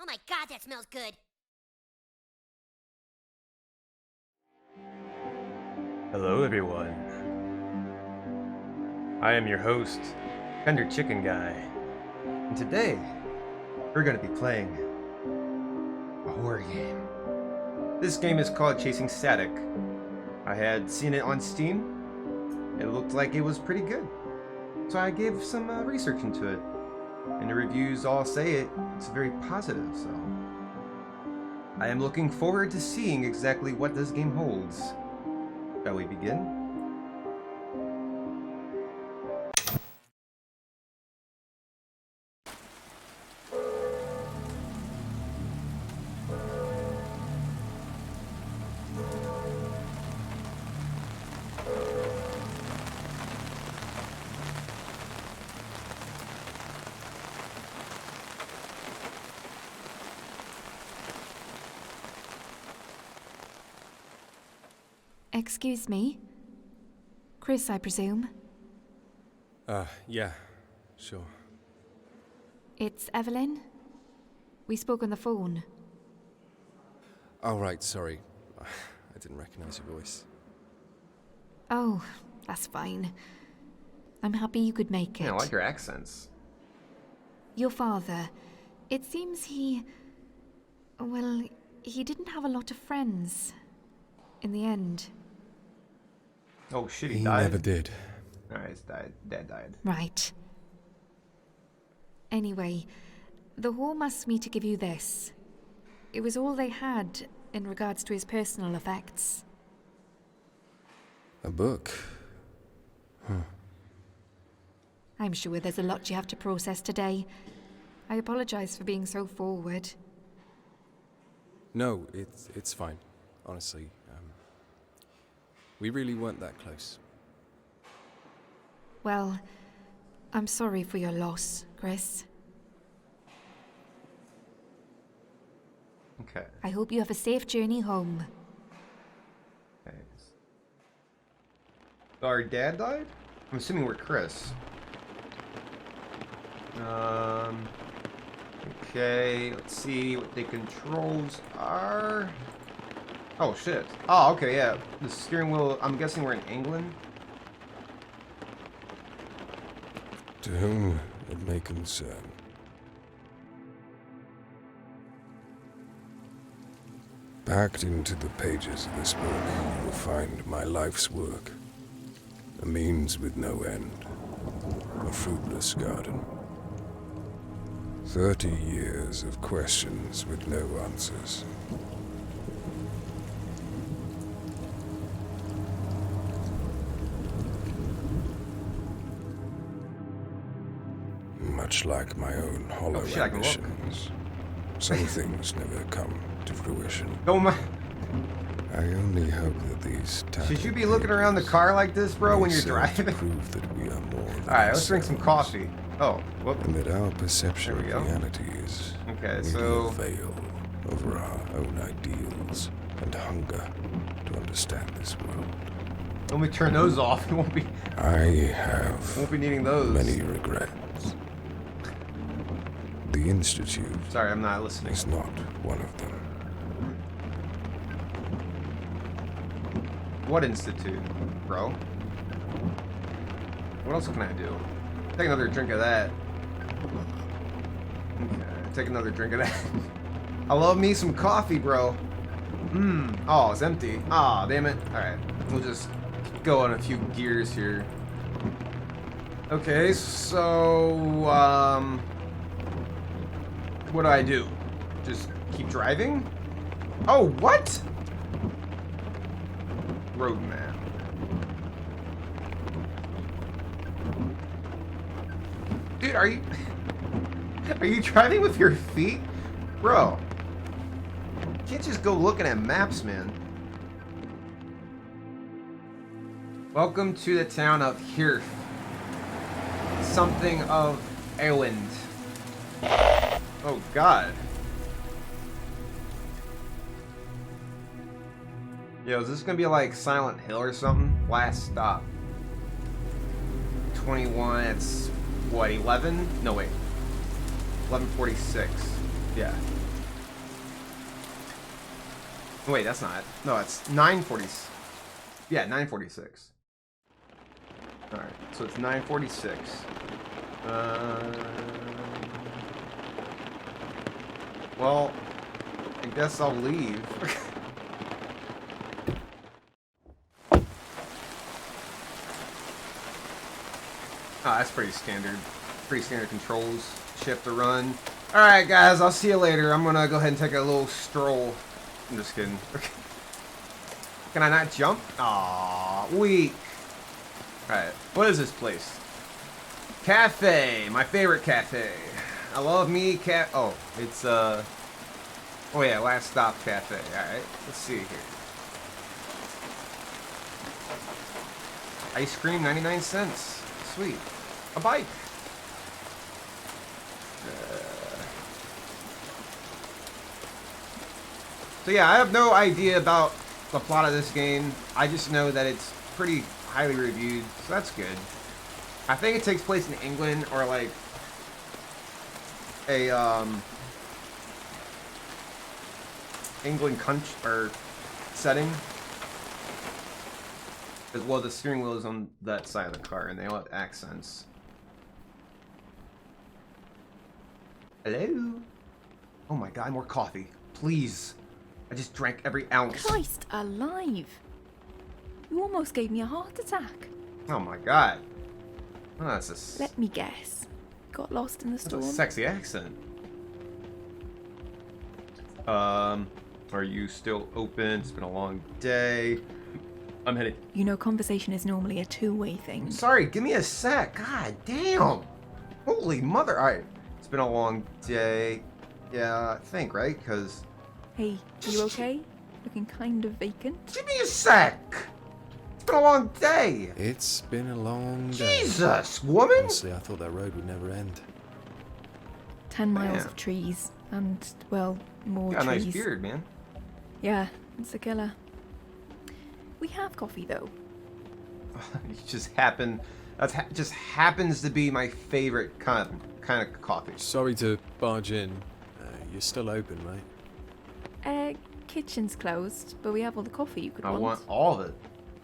Oh my god, that smells good. Hello everyone. I am your host, TenderChickenGuy, and today we're going to be playing a horror game. This game is called Chasing Static. I had seen it on Steam. It looked like it was pretty good, so I gave some research into it, and the reviews all say it's very positive, so I am looking forward to seeing exactly what this game holds. Shall we begin? Excuse me? Chris, I presume? Yeah, sure. It's Evelyn? We spoke on the phone. Oh, right, sorry. I didn't recognize your voice. Oh, that's fine. I'm happy you could make it. Yeah, I like your accents. Your father, it seems he didn't have a lot of friends. In the end. Oh shit, He died? never did. Alright, he's died. Dad died. Right. Anyway, the home asked me to give you this. It was all they had in regards to his personal effects. A book? Huh. I'm sure there's a lot you have to process today. I apologize for being so forward. No, it's fine. Honestly, we really weren't that close. Well, I'm sorry for your loss, Chris. Okay. I hope you have a safe journey home. Thanks. So our dad died? I'm assuming we're Chris. Okay, let's see what the controls are. Oh shit. Oh, okay, yeah. The steering wheel, I'm guessing we're in England. To whom it may concern. Packed into the pages of this book, you will find my life's work. A means with no end. A fruitless garden. 30 years of questions with no answers. Much like my own hollow shit, I can look. ambitions, some things never come to fruition. Oh my. I only hope that these Should you be looking around the car like this, bro, when you're driving? prove that we are more than Alright, let's drink some ourselves, coffee. Oh, whoop. and that our perception There of we go. reality is Okay, merely so- a veil over our own ideals and hunger to understand this world. Let me turn those off. You won't be I be needing those. have many regrets. The Institute Sorry, I'm not listening. is not one of them. What institute, bro? What else can I do? Take another drink of that. Okay, take another drink of that. I love me some coffee, bro. Oh, it's empty. Ah, damn it. Alright, we'll just go on a few gears here. Okay, so, what do I do? Just keep driving? Oh, what? Road map. Dude, are you driving with your feet? Bro. You can't just go looking at maps, man. Welcome to the town of Hirth. Something of Eland. Oh god. Yo, is this gonna be like Silent Hill or something? Last stop. 21, it's what, 11? No, wait. 11:46. Yeah. Wait, that's not. No, it's 9:40. Yeah, 9:46. All right, so it's 9:46. Well, I guess I'll leave. Oh, that's pretty standard. Pretty standard controls. Shift to run. Alright, guys, I'll see you later. I'm gonna go ahead and take a little stroll. I'm just kidding. Can I not jump? Aww, weak. Alright, what is this place? Cafe. My favorite cafe. I love me oh, it's, oh yeah, Last Stop Cafe. Alright, let's see here. Ice cream, 99 cents. Sweet. A bike. So yeah, I have no idea about the plot of this game. I just know that it's pretty highly reviewed, so that's good. I think it takes place in England or like a England country or setting. As well, the steering wheel is on that side of the car, and they all have accents. Hello? Oh my god, more coffee. Please. I just drank every ounce. Christ alive! You almost gave me a heart attack. Oh my god. Oh, that's a... Let me guess. Got lost in the storm? That's a sexy accent. Are you still open? It's been a long day. I'm headed. You know, conversation is normally a two-way thing. Sorry, give me a sec. God damn. Holy mother. Alright. It's been a long day. Yeah, I think, right? Because... Hey, you okay? Looking kind of vacant. Give me a sec. It's been a long day. It's been a long day. Jesus, woman. Honestly, I thought that road would never end. 10 miles Man. of trees. And, well, more You got a trees. nice beard, man. Yeah, it's a killer. We have coffee, though. You just happen... just happens to be my favorite kind of coffee. Sorry to barge in. You're still open, right? Kitchen's closed, but we have all the coffee you could I want. want all of it.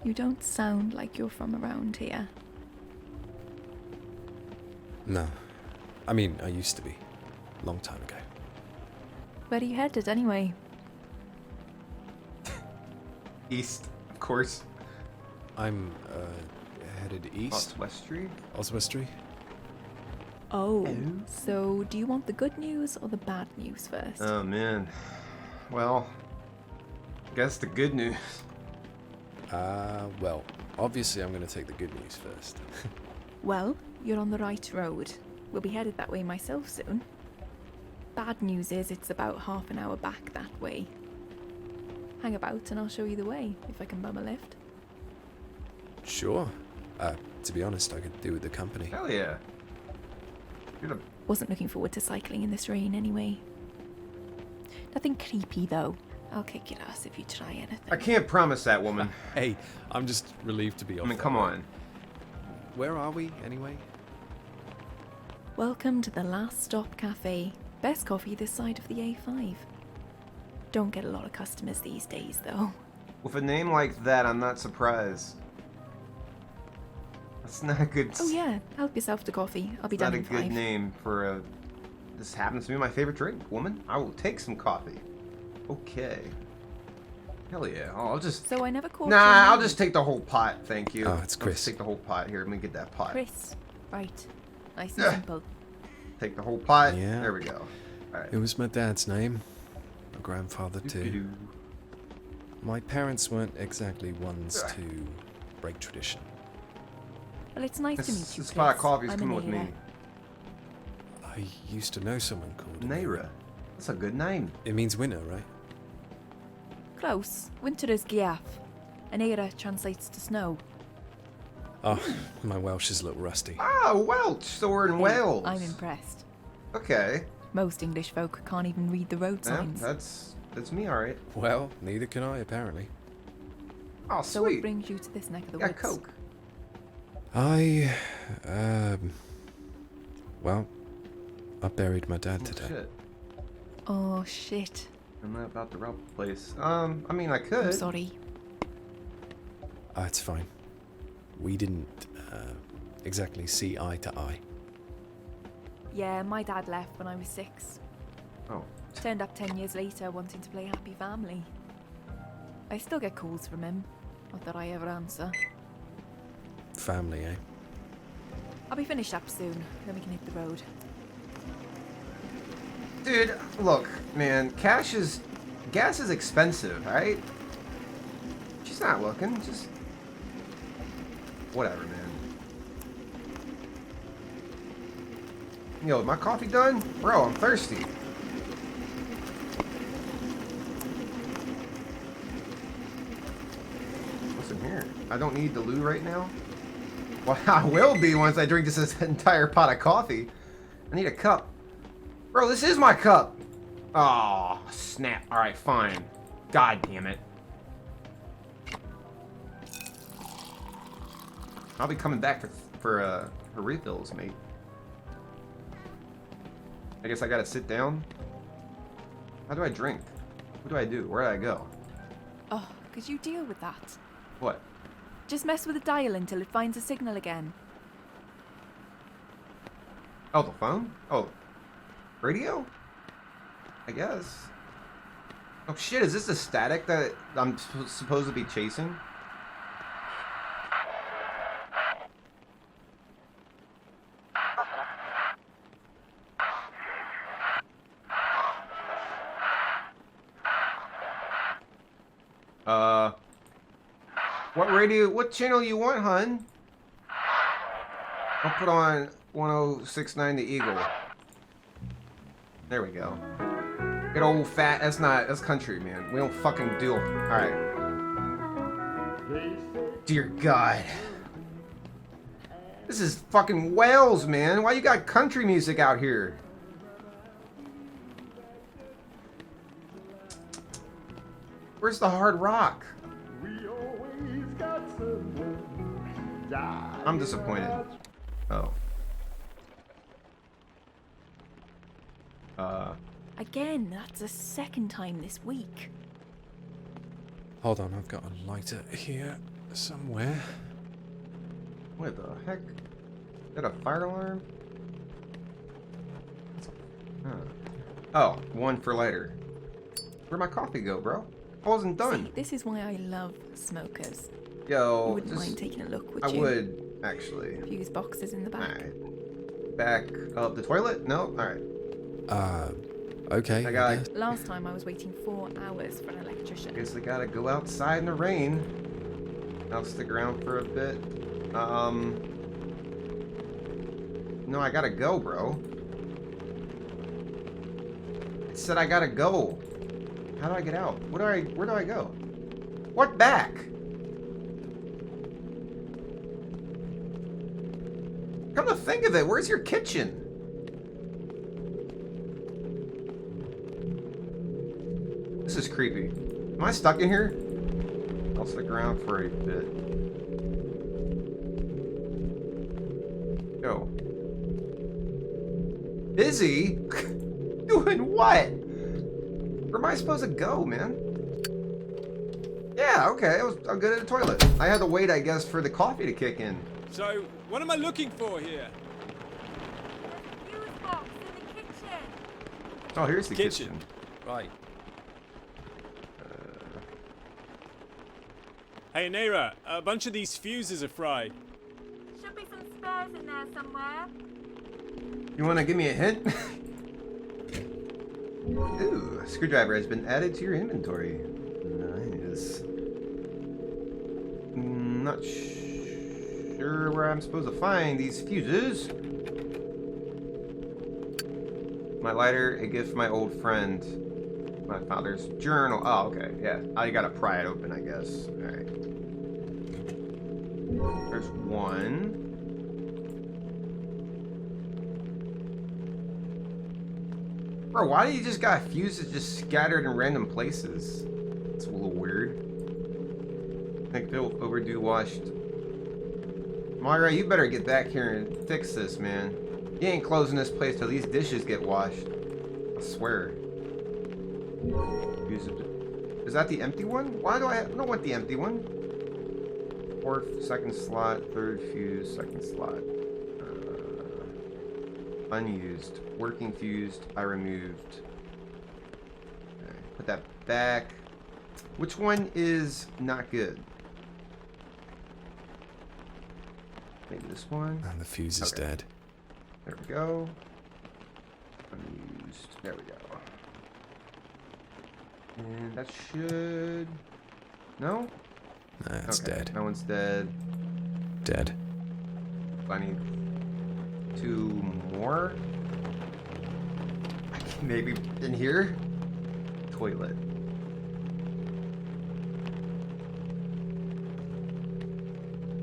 You don't sound like you're from around here. No. I mean, I used to be. Long time ago. Where are you headed, anyway? East, of course. I'm, headed east. Oswestry? Oswestry? Oh, Hello? so do you want the good news or the bad news first? Oh, man. Well, I guess the good news. Well, obviously I'm gonna take the good news first. Well, you're on the right road. We'll be headed that way myself soon. Bad news is it's about half an hour back that way. Hang about and I'll show you the way, if I can bum a lift. Sure. To be honest, I could do with the company. Hell yeah. You're the... Wasn't looking forward to cycling in this rain anyway. Nothing creepy though. I'll kick your ass if you try anything. I can't promise that, woman. Hey, I'm just relieved to be off. I mean, that come road. on. Where are we, anyway? Welcome to the Last Stop Cafe. Best coffee this side of the A5. Don't get a lot of customers these days though. With a name like that, I'm not surprised. That's not a good... Oh yeah, help yourself to coffee. I'll be It's done not a in good 5. name for a... This happens to be my favorite drink, woman. I will take some coffee. Okay. Hell yeah. Oh, I'll just... So I never called Nah, your I'll name. just take the whole pot, thank you. Oh, it's I'll Chris. just take the whole pot. Here, let me get that pot. Chris. Right. Nice and Ugh. simple. Take the whole pot. Yeah. There we go. Alright. It was my dad's name. My grandfather, too. Doo-doo-doo. My parents weren't exactly ones Ugh. to break tradition. Well, it's nice to meet This you, pot of Chris. coffee's I'm coming with me. Anira. I used to know someone called Naira. That's a good name. It means winter, right? Close. Winter is Giaf. Anira translates to snow. Oh, my Welsh is a little rusty. Ah, Welsh. So we're in Hey, Wales. I'm impressed. Okay. Most English folk can't even read the road Yeah, signs. that's me, alright. Well, neither can I, apparently. Oh, So what sweet. brings you to this neck of the Got woods? Coke. Well, I buried my dad Oh, today. shit. Oh shit. I'm not about to rob the place. I mean, I could. I'm sorry. It's fine. We didn't exactly see eye to eye. Yeah, my dad left when I was 6. Oh. Turned up 10 years later wanting to play Happy Family. I still get calls from him. Not that I ever answer. Family, eh? I'll be finished up soon, then we can hit the road. Dude, look, man, gas is expensive, right? She's not looking, just whatever, man. Yo, my coffee done? Bro, I'm thirsty. What's in here? I don't need the loo right now. Well, I will be once I drink this entire pot of coffee. I need a cup. Bro, this is my cup. Oh, snap. All right, fine. God damn it. I'll be coming back for refills, mate. I guess I gotta sit down. How do I drink? What do I do? Where do I go? Oh, could you deal with that? What? Just mess with the dial until it finds a signal again. Oh, the phone? Oh, radio? I guess. Oh shit, is this the static that I'm supposed to be chasing? What radio, what channel you want, hun? I'll put on 1069 The Eagle. There we go. Good old fat, that's country, man. We don't fucking do it. Alright. Dear God. This is fucking Wales, man. Why you got country music out here? Where's the hard rock? I'm disappointed. Oh. Again, that's the second time this week. Hold on, I've got a lighter here somewhere. What the heck? Is that a fire alarm? Huh. Oh, one for later. Where'd my coffee go, bro? I wasn't done. See, this is why I love smokers. Yo, You wouldn't mind taking a look, would I you? would, actually. Fuse boxes in the back. Alright. Back up the toilet? No? Alright. Okay. I got. guess. Last time I was waiting 4 hours for an electrician. Guess I gotta go outside in the rain. I'll stick around for a bit. No, I gotta go, bro. It said I gotta go. How do I get out? Where do I go? What back? Come to think of it, where's your kitchen? This is creepy. Am I stuck in here? I'll stick around for a bit. Go. Busy? Doing what? Where am I supposed to go, man? Yeah, okay, I'm good at the toilet. I had to wait, I guess, for the coffee to kick in. So, what am I looking for here? Fuse box in the kitchen. Oh, here's the kitchen. Kitchen. Right. Hey, Naira, a bunch of these fuses are fried. Should be some spares in there somewhere. You want to give me a hint? Ooh, a screwdriver has been added to your inventory. Nice. Not sure where I'm supposed to find these fuses. My lighter, a gift from my old friend. My father's journal. Oh, okay. Yeah, I gotta pry it open, I guess. Alright. There's one. Bro, why do you just got fuses just scattered in random places? It's a little weird. I think they'll overdue washed. Moira, you better get back here and fix this, man. You ain't closing this place till these dishes get washed. I swear. Is that the empty one? Why do I don't want the empty one? Fourth, second slot, third fuse, second slot. Unused. Working fused, I removed. Okay, put that back. Which one is not good? Maybe this one? And the fuse is Okay. dead. There we go. Unused. There we go. And that should... No? No, it's Okay, dead. that one's dead. Dead. I need 2 more. Maybe in here? Toilet.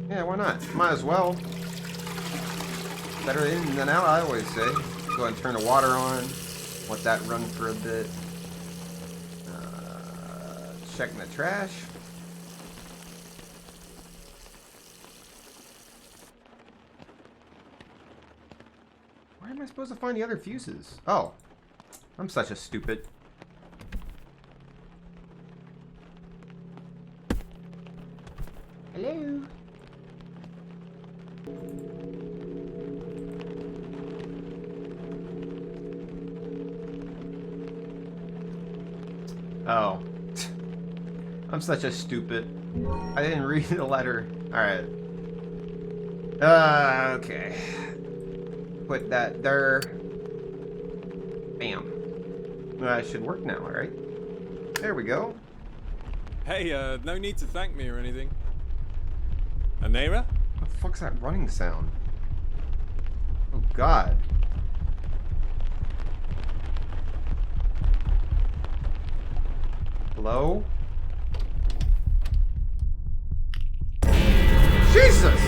Yeah, why not? Might as well. Better in than out, I always say. Go ahead and turn the water on. Let that run for a bit. Checking the trash. Where am I supposed to find the other fuses? Oh. I'm such a stupid. Hello? Oh. I'm such a stupid. I didn't read the letter. Alright. Okay. Put that there. Bam. That should work now, alright? There we go. Hey, no need to thank me or anything. Anera? What the fuck's that running sound? Oh god. Hello? Jesus!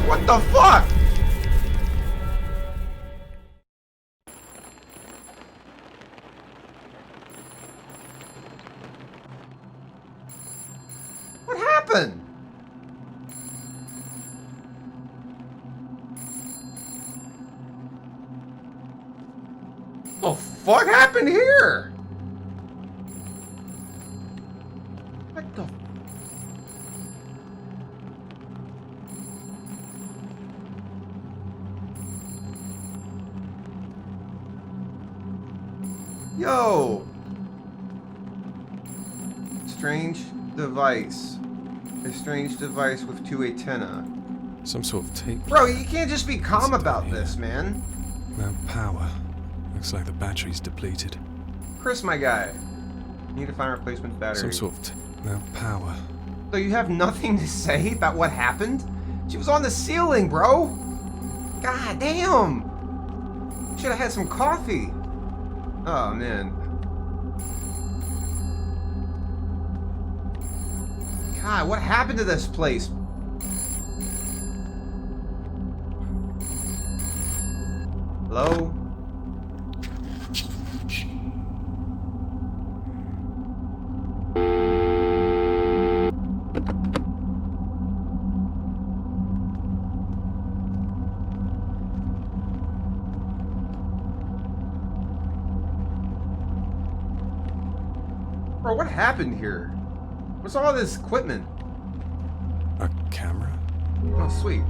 What the fuck? What happened? The fuck happened here? What the? Yo! Strange device. A strange device with 2 antennae. Some sort of tape. Bro, you can't just be calm about this, man. No power. Looks like the battery's depleted. Chris, my guy. Need to find a replacement battery. Some sort of no power. So you have nothing to say about what happened? She was on the ceiling, bro. God damn. Should have had some coffee. Oh, man. God, what happened to this place? Hello? Bro, what happened here? What's all this equipment? A camera? Oh, sweet.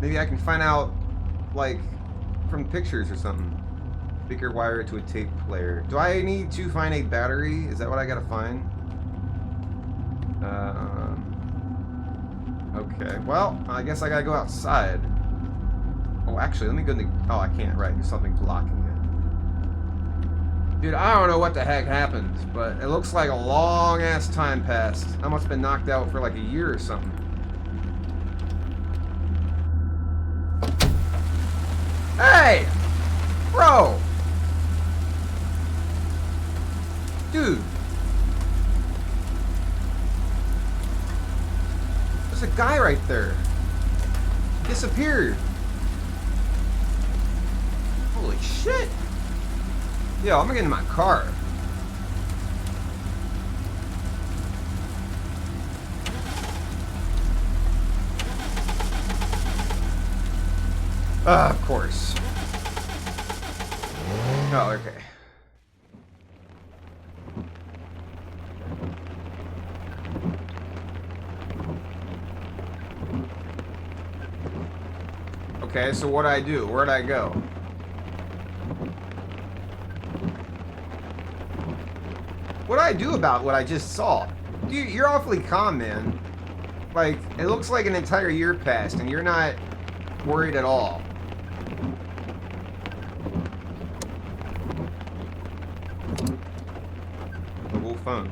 Maybe I can find out, like, from pictures or something. Speaker wire to a tape player. Do I need to find a battery? Is that what I gotta find? Okay. Well, I guess I gotta go outside. Oh, actually, let me go in the... Oh, I can't, right. There's something blocking it. Dude, I don't know what the heck happened, but it looks like a long-ass time passed. I must have been knocked out for like a year or something. Hey! Bro! Dude! There's a guy right there. He disappeared. Holy shit! Yo, I'm gonna get in my car. Of course. Oh, okay. Okay, so what'd I do? Where'd I go? What'd I do about what I just saw? Dude, you're awfully calm, man. Like, it looks like an entire year passed, and you're not worried at all. Mobile phone.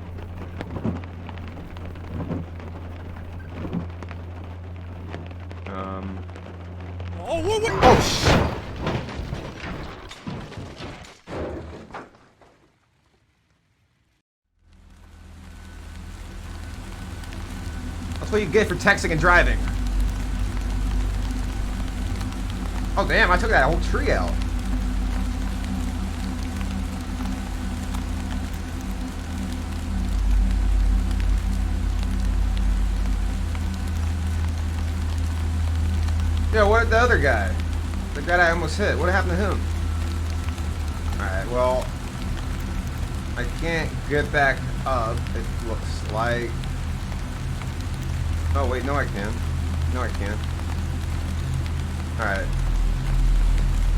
Oh, wait, wait. Oh, shit! That's what you get for texting and driving. Oh, damn, I took that whole tree out. Yeah, what did the other guy? The guy I almost hit. What happened to him? Alright, well, I can't get back up, it looks like. Oh, wait, no I can. No I can't. Alright.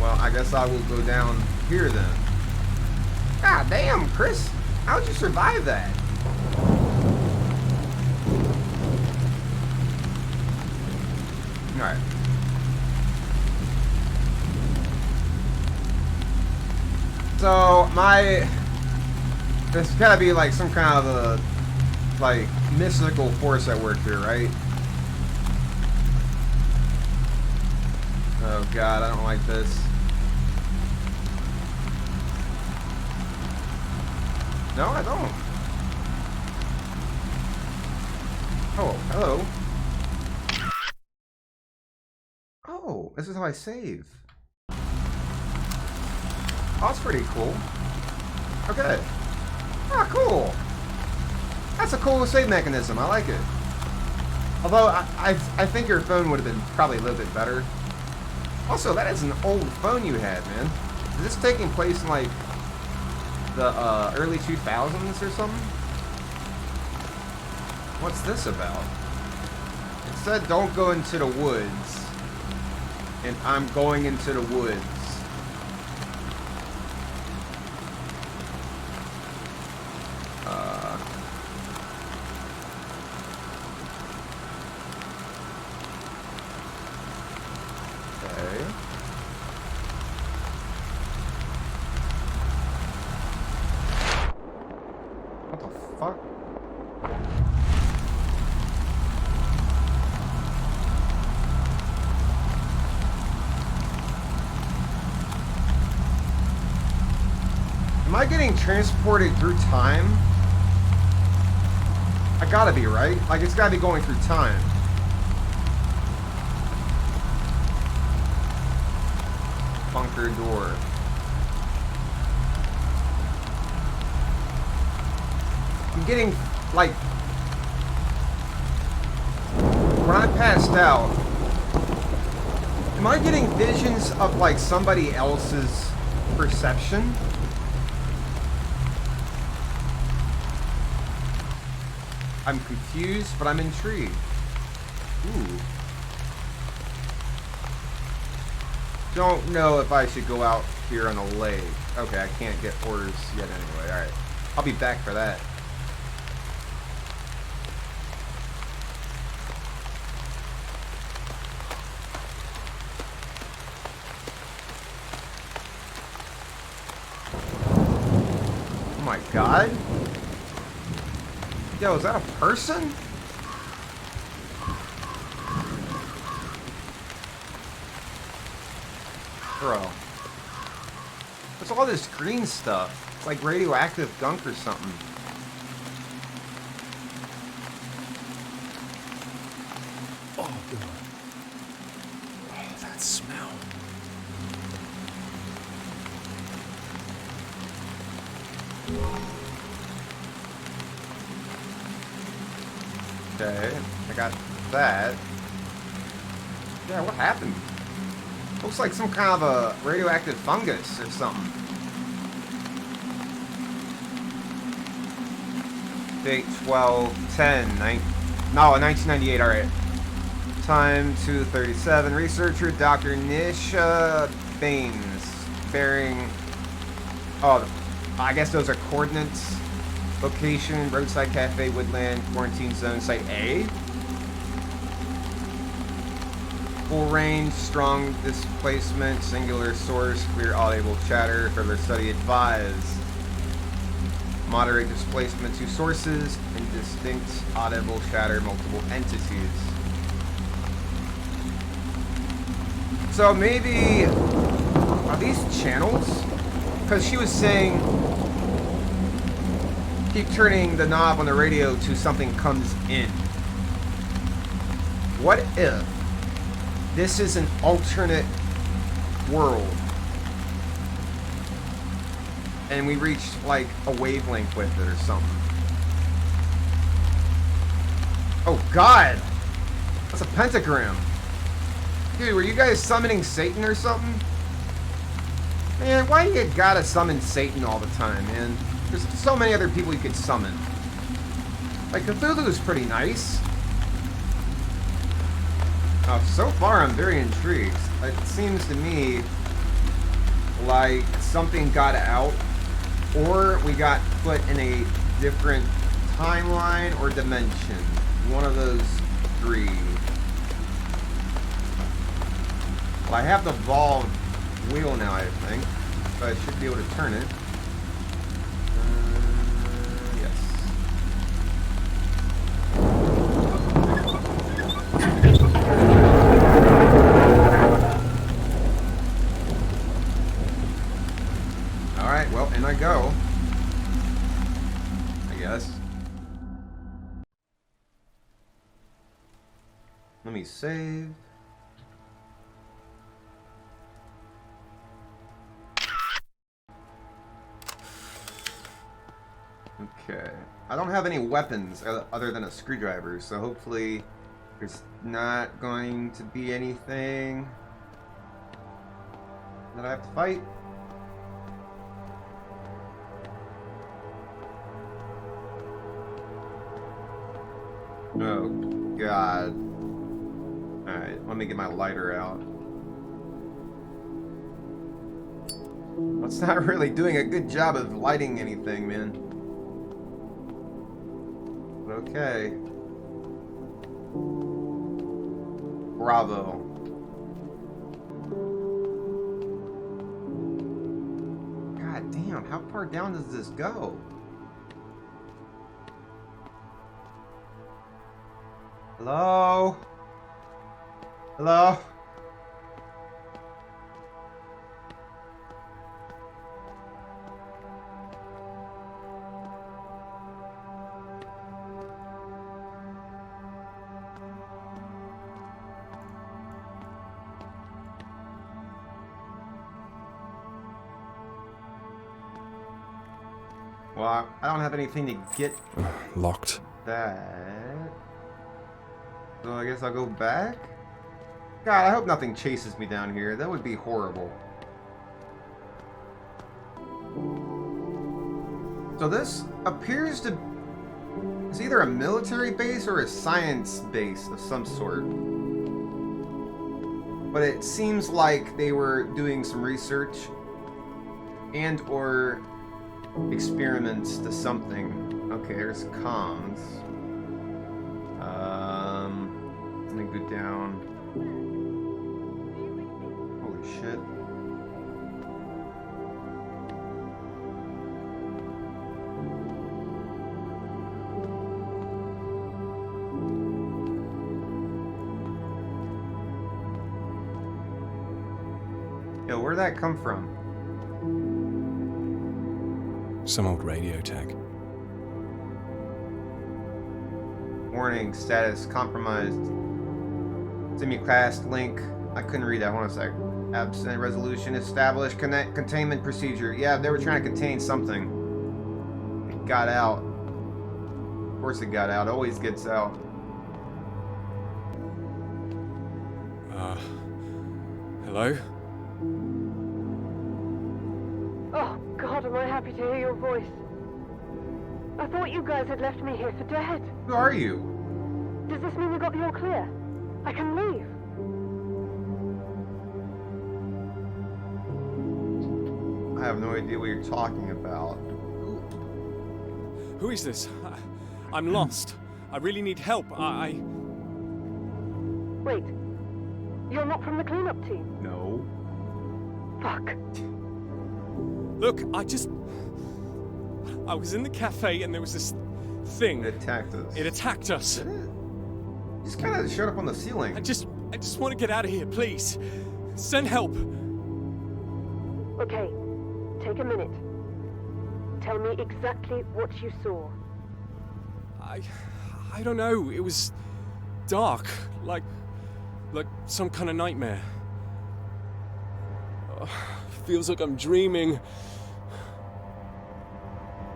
Well, I guess I will go down here then. God damn, Chris! How'd you survive that? Alright. So, there's gotta be like some kind of a, like, mystical force at work here, right? Oh god, I don't like this. No, I don't. Oh, hello. Oh, this is how I save. Oh, that's pretty cool. Okay. Ah, cool. That's a cool save mechanism. I like it. Although, I think your phone would have been probably a little bit better. Also, that is an old phone you had, man. Is this taking place in, like, the early 2000s or something? What's this about? It said don't go into the woods. And I'm going into the woods. Okay. What the fuck? Am I getting transported through time? I gotta be, right? Like, it's gotta be going through time. Bunker door. I'm getting, like... When I passed out... Am I getting visions of, like, somebody else's perception? I'm confused, but I'm intrigued. Ooh. Don't know if I should go out here on a lake. Okay, I can't get ores yet anyway. Alright. I'll be back for that. Oh my god. Yo, is that a person? Bro. What's all this green stuff? It's like radioactive gunk or something. Oh, God. Oh, that smell. Okay, I got that. Yeah, what happened? Looks like some kind of a radioactive fungus or something. Date 12/10. No, 1998. All right. Time 2:37. Researcher Dr. Nisha Baines. Bearing. Oh, I guess those are coordinates. Location: roadside cafe, woodland, quarantine zone, site A. Full range, strong displacement, singular source, clear audible chatter, further study advised. Moderate displacement, 2 sources, and distinct audible chatter, multiple entities. So maybe, are these channels? Because she was saying, keep turning the knob on the radio to something comes in. What if this is an alternate world and we reached like a wavelength with it or something? Oh God, that's a pentagram. Dude, were you guys summoning Satan or something? Man, why do you gotta summon Satan all the time, man? There's so many other people you could summon. Like, Cthulhu's pretty nice. So far, I'm very intrigued. It seems to me like something got out, or we got put in a different timeline or dimension. One of those 3. Well, I have the ball wheel now, I think, so I should be able to turn it. Yes. Alright, well, in I go. I guess. Let me save. Okay. I don't have any weapons other than a screwdriver, so hopefully there's not going to be anything that I have to fight. Oh, God. Alright, let me get my lighter out. It's not really doing a good job of lighting anything, man. Okay. Bravo. God damn, how far down does this go? Hello? Hello? Well, I don't have anything to get Locked. that. So I guess I'll go back? God, I hope nothing chases me down here. That would be horrible. So this appears to... It's either a military base or a science base of some sort. But it seems like they were doing some research and or experiments to something. Okay, there's comms. Let me go down. Holy shit. Yo, where'd that come from? Some old radio tech. Warning, status compromised. Simulcast link. I couldn't read that. Hold on a sec. Absent resolution established. Containment procedure. Yeah, they were trying to contain something. It got out. Of course it got out. Always gets out. Hello? Oh, God, am I happy to hear your voice. I thought you guys had left me here for dead. Who are you? Does this mean we got the all clear? I can leave. I have no idea what you're talking about. Who is this? I'm lost. I really need help. Wait. You're not from the cleanup team? No. Fuck. Look, I was in the cafe and there was this thing. It attacked us. It attacked us. Did it? Just kind of showed up on the ceiling. I just want to get out of here, please. Send help. Okay. Take a minute. Tell me exactly what you saw. I don't know. It was dark, like some kind of nightmare. Feels like I'm dreaming.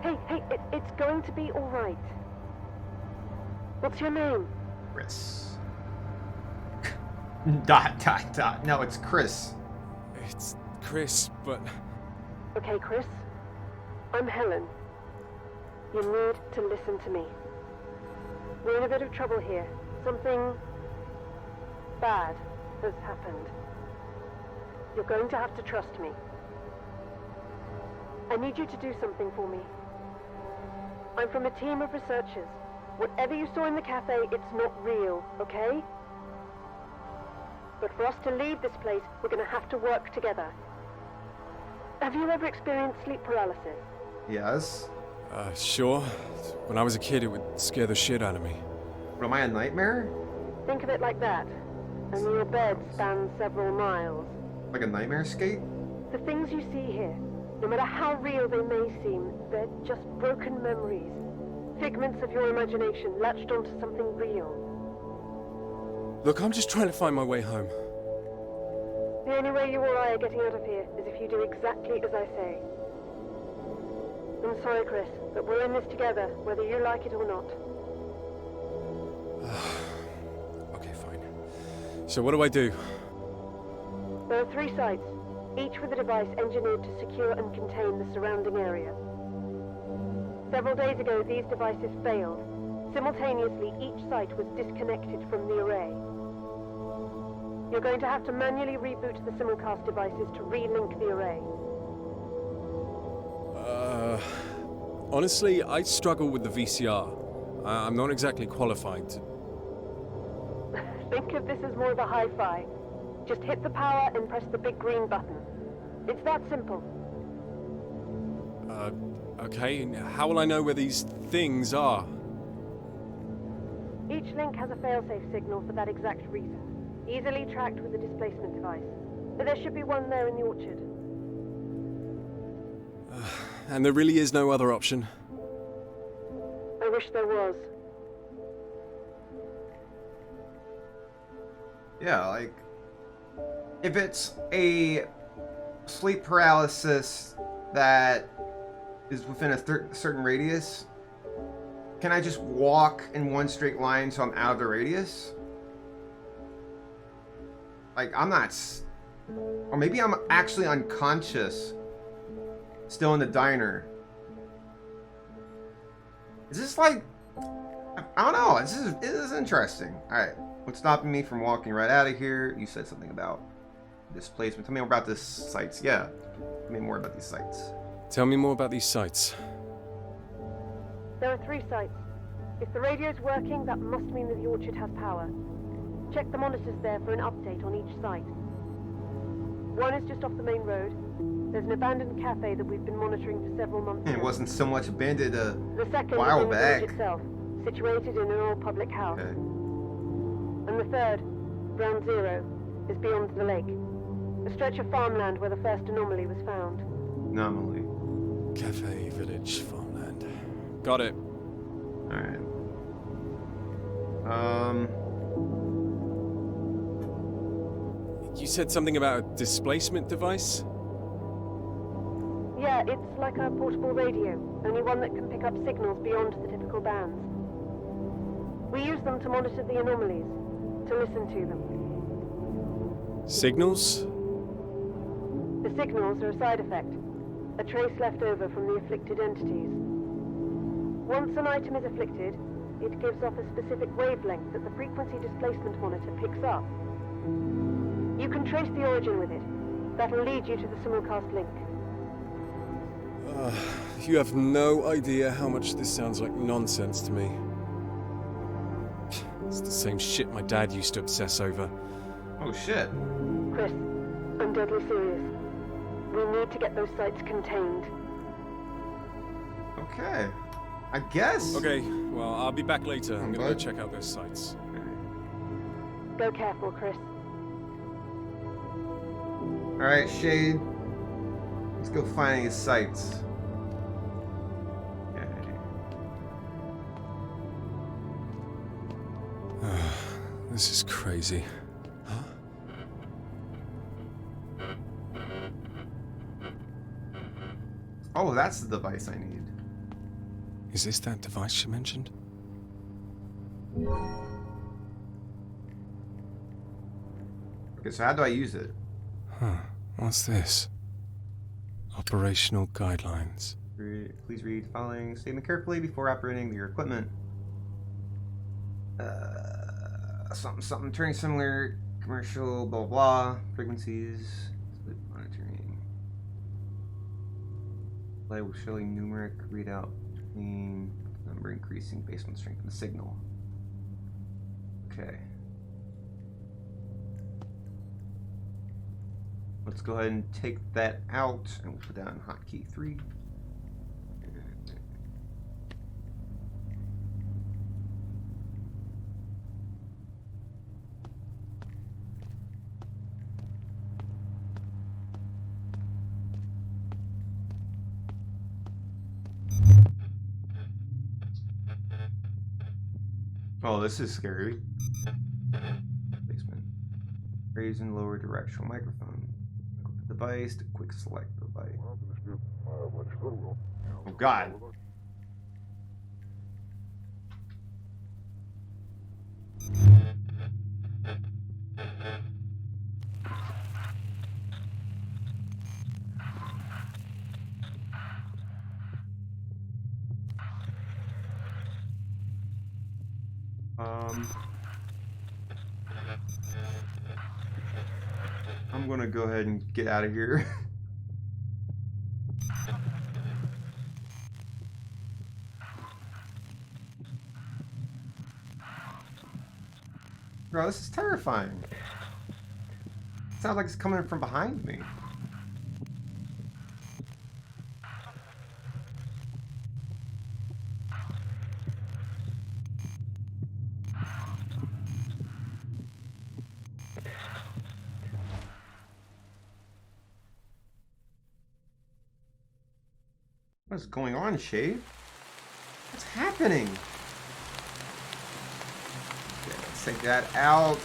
Hey, it's going to be all right. What's your name? Chris. ... No, it's Chris. It's Chris, but Okay, Chris. I'm Helen. You need to listen to me. We're in a bit of trouble here. Something bad has happened. You're going to have to trust me. I need you to do something for me. I'm from a team of researchers. Whatever you saw in the cafe, it's not real, okay? But for us to leave this place, we're going to have to work together. Have you ever experienced sleep paralysis? Yes. sure. When I was a kid, it would scare the shit out of me. What, am I a nightmare? Think of it like that. Only your bed spans several miles. Like a nightmare escape? The things you see here, no matter how real they may seem, they're just broken memories. Figments of your imagination latched onto something real. Look, I'm just trying to find my way home. The only way you or I are getting out of here is if you do exactly as I say. I'm sorry, Chris, but we're in this together, whether you like it or not. Okay, fine. So what do I do? There are 3 sites, each with a device engineered to secure and contain the surrounding area. Several days ago, these devices failed. Simultaneously, each site was disconnected from the array. You're going to have to manually reboot the simulcast devices to re-link the array. Honestly, I struggle with the VCR. I'm not exactly qualified to... Think of this as more of a hi-fi. Just hit the power and press the big green button. It's that simple. Okay, and how will I know where these things are? Each link has a failsafe signal for that exact reason. Easily tracked with a displacement device. But there should be one there in the orchard. And there really is no other option? I wish there was. Yeah, like, if it's a sleep paralysis that is within a certain radius, can I just walk in one straight line so I'm out of the radius? Like, I'm not... Or maybe I'm actually unconscious, still in the diner. Is this like... I don't know. This is interesting. Alright. What's stopping me from walking right out of here? You said something about displacement. Tell me more about this sites. Yeah. Tell me more about these sites. Tell me more about these sites. There are 3 sites. If the radio's working, that must mean that the orchard has power. Check the monitors there for an update on each site. One is just off the main road. There's an abandoned cafe that we've been monitoring for several months now. It wasn't so much abandoned The second while is in the back. village itself, situated in an old public house. Okay. And the third, Ground Zero, is beyond the lake. A stretch of farmland where the first anomaly was found. Anomaly. Cafe, village, farmland. Got it. Alright. You said something about a displacement device? Yeah, it's like a portable radio, only one that can pick up signals beyond the typical bands. We use them to monitor the anomalies, to listen to them. Signals? The signals are a side effect, a trace left over from the afflicted entities. Once an item is afflicted, it gives off a specific wavelength that the frequency displacement monitor picks up. You can trace the origin with it. That'll lead you to the simulcast link. You have no idea how much this sounds like nonsense to me. It's the same shit my dad used to obsess over. Oh shit. Chris, I'm deadly serious. We need to get those sites contained. Okay. I guess. Okay, well, I'll be back later. I'm gonna go bud. check out those sites. Go careful, Chris. Alright, Shade. Let's go find these sites. Okay. This is crazy. Huh? Oh, that's the device I need. Is this that device she mentioned? Okay, so how do I use it? Huh. What's this? Operational guidelines. Please read the following statement carefully before operating your equipment. Something turning similar, commercial, blah blah, frequencies, sleep monitoring. Play will show you numeric readout between number increasing based on the strength of the signal. Okay. Let's go ahead and take that out and we'll put that on hotkey 3. Oh, this is scary. Basement. Raise and lower directional microphone. Equip the device to quick select the device. Oh God. I'm gonna go ahead and get out of here. Bro, this is terrifying. Sounds like it's coming from behind me. What's going on, Shade? What's happening? Okay, let's take that out.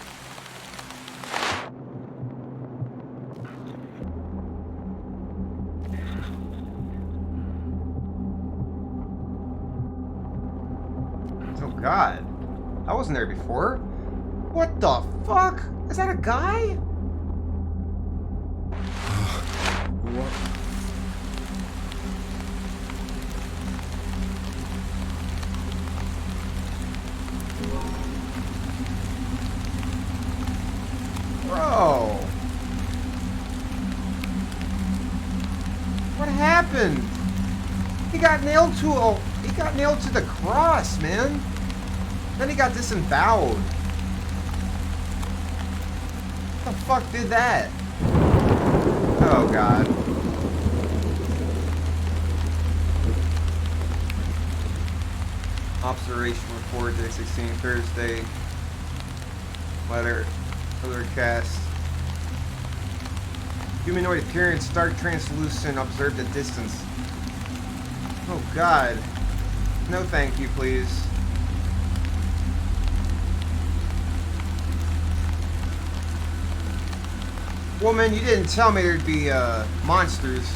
Oh God, I wasn't there before. What the fuck? Is that a guy? What? Bro, what happened? He got nailed to the cross, man. Then he got disemboweled. What the fuck did that? Oh God. Observation report day 16 Thursday. Letter. Other cast. Humanoid appearance, stark translucent, observed at distance. Oh God. No thank you, please. Woman, you didn't tell me there'd be monsters.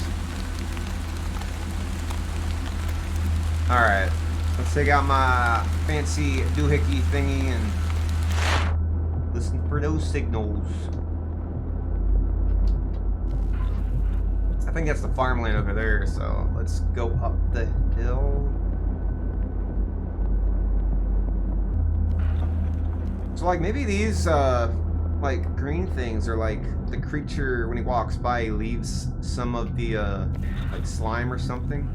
Alright. Let's take out my fancy doohickey thingy and listen for those signals. I think that's the farmland over there, so let's go up the hill. So like maybe these like green things are like the creature when he walks by leaves some of the like slime or something.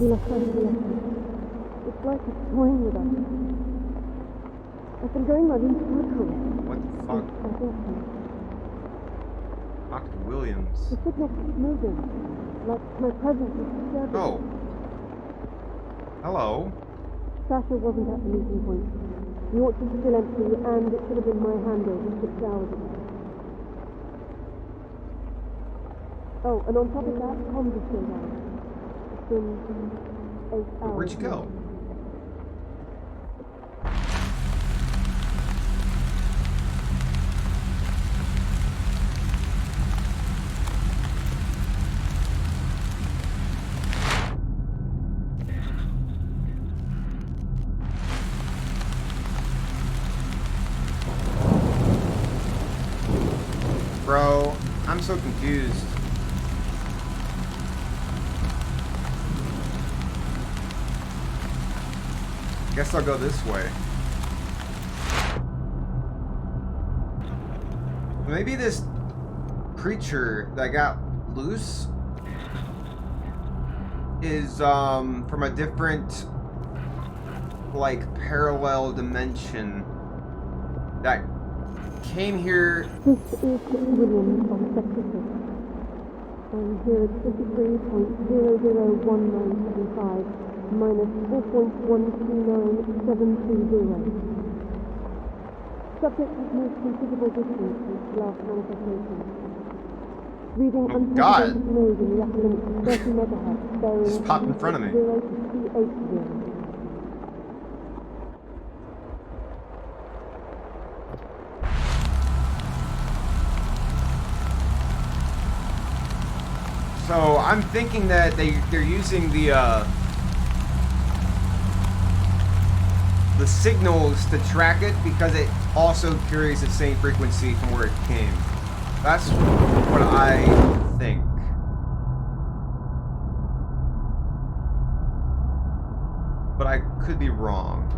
It's like it's toying with us. I've been going right into circles. What the fuck? Dr. Williams. The signal keeps moving. Like my presence is disturbing. Oh. Hello. Sasha wasn't at the meeting point. The orchard's still empty, and it should have been my handover 6 hours ago. Oh, and on top of that, comms is still down. It's been 8 hours. Where'd you go? Bro, I'm so confused. Guess I'll go this way. Maybe this creature that got loose is from a different like parallel dimension that came here. This is Williams on Sector 6. I'm here at 53.001975 minus 4.129720. Subject has moved considerable distance since last manifestation. Reading unprecedented noise in the upper limits of 30 megahertz, bearing Just popped in front of me. 0 to 280. So I'm thinking that they're using the signals to track it because it also carries the same frequency from where it came. That's what I think. But I could be wrong.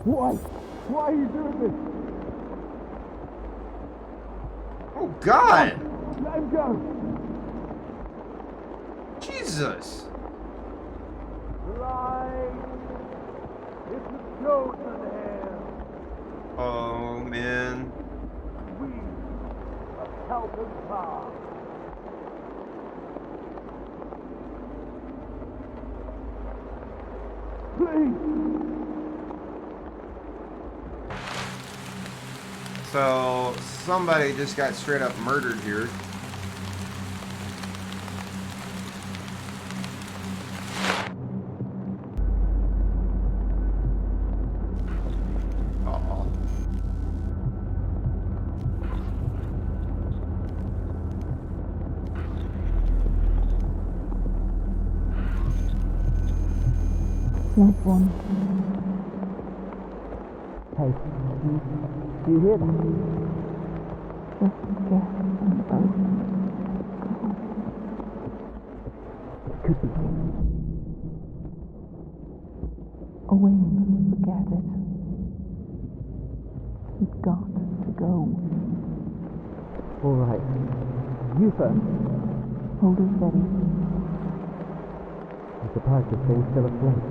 Why? Why are you doing this? Oh God! Let him go! Jesus! Light! It's the chosen hand! Oh man. We of Calvin's power. Please! So somebody just got straight up murdered here. Uh-oh. Last one. Hey, do you hear that? Just get an oath. It could be. Owain, forget it. You've got to go. All right. You first. Hold her steady. I'm surprised this thing's still afloat.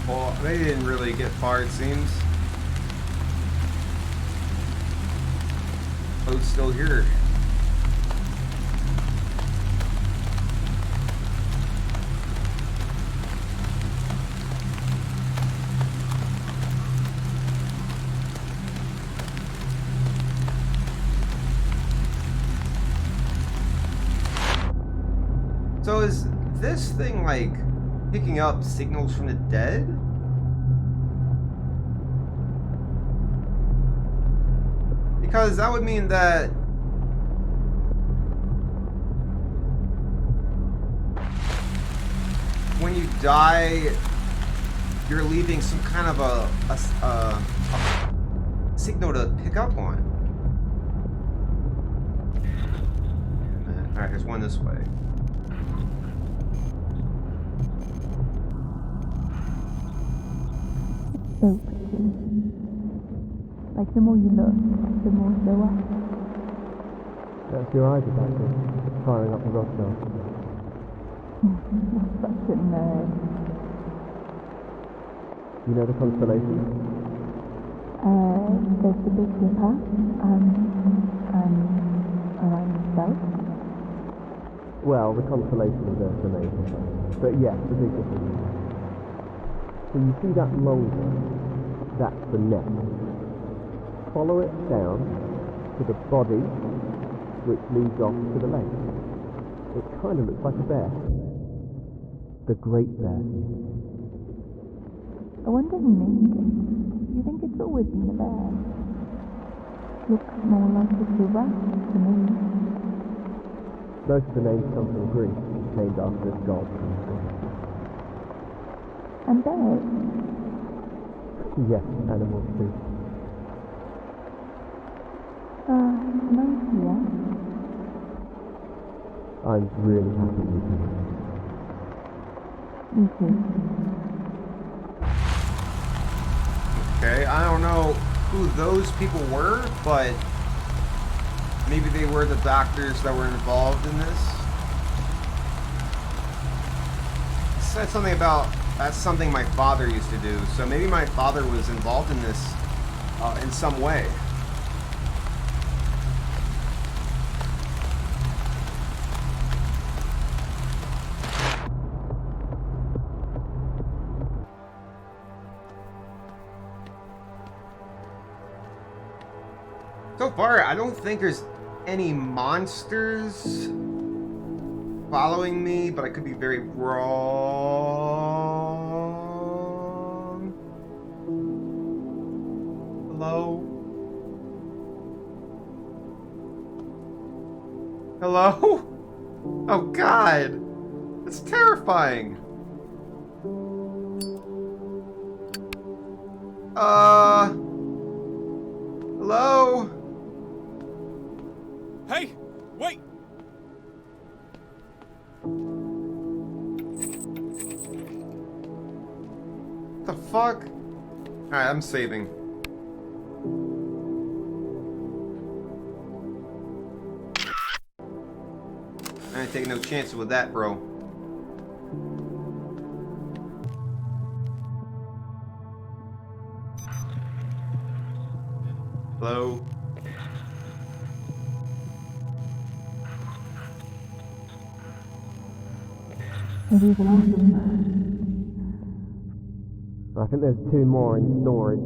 Well, they didn't really get far, it seems. Boat's still here. So is this thing like picking up signals from the dead? Because that would mean that when you die, you're leaving some kind of a signal to pick up on. Alright, there's one this way. Spoke to. Like the more you look, the more show up. That's your eyes back there, firing up the rock You're such a nerd. You know the constellation? There's the Big Dipper, and around the south. Well, the constellation is Earth amazing. But yes, the big difference. So you see that long one? That's the neck. Follow it down to the body, which leads off to the leg. It kind of looks like a bear. The Great Bear. I wonder who named it. You think it's always been a bear? Looks more like a giraffe to me. Most of the names come from Greece, named after its god. And bears? Yes, animals too. Nice here. I'm really happy with you. Me too. Okay, I don't know who those people were, but maybe they were the doctors that were involved in this. It said something about that's something my father used to do, so maybe my father was involved in this in some way. So far, I don't think there's any monsters following me, but I could be very wrong. Hello? Hello? Oh God! It's terrifying! Hello? Hey, wait! The fuck? Alright, I'm saving. I ain't taking no chances with that, bro. Hello? Maybe it's awesome. I think there's 2 more in storage. I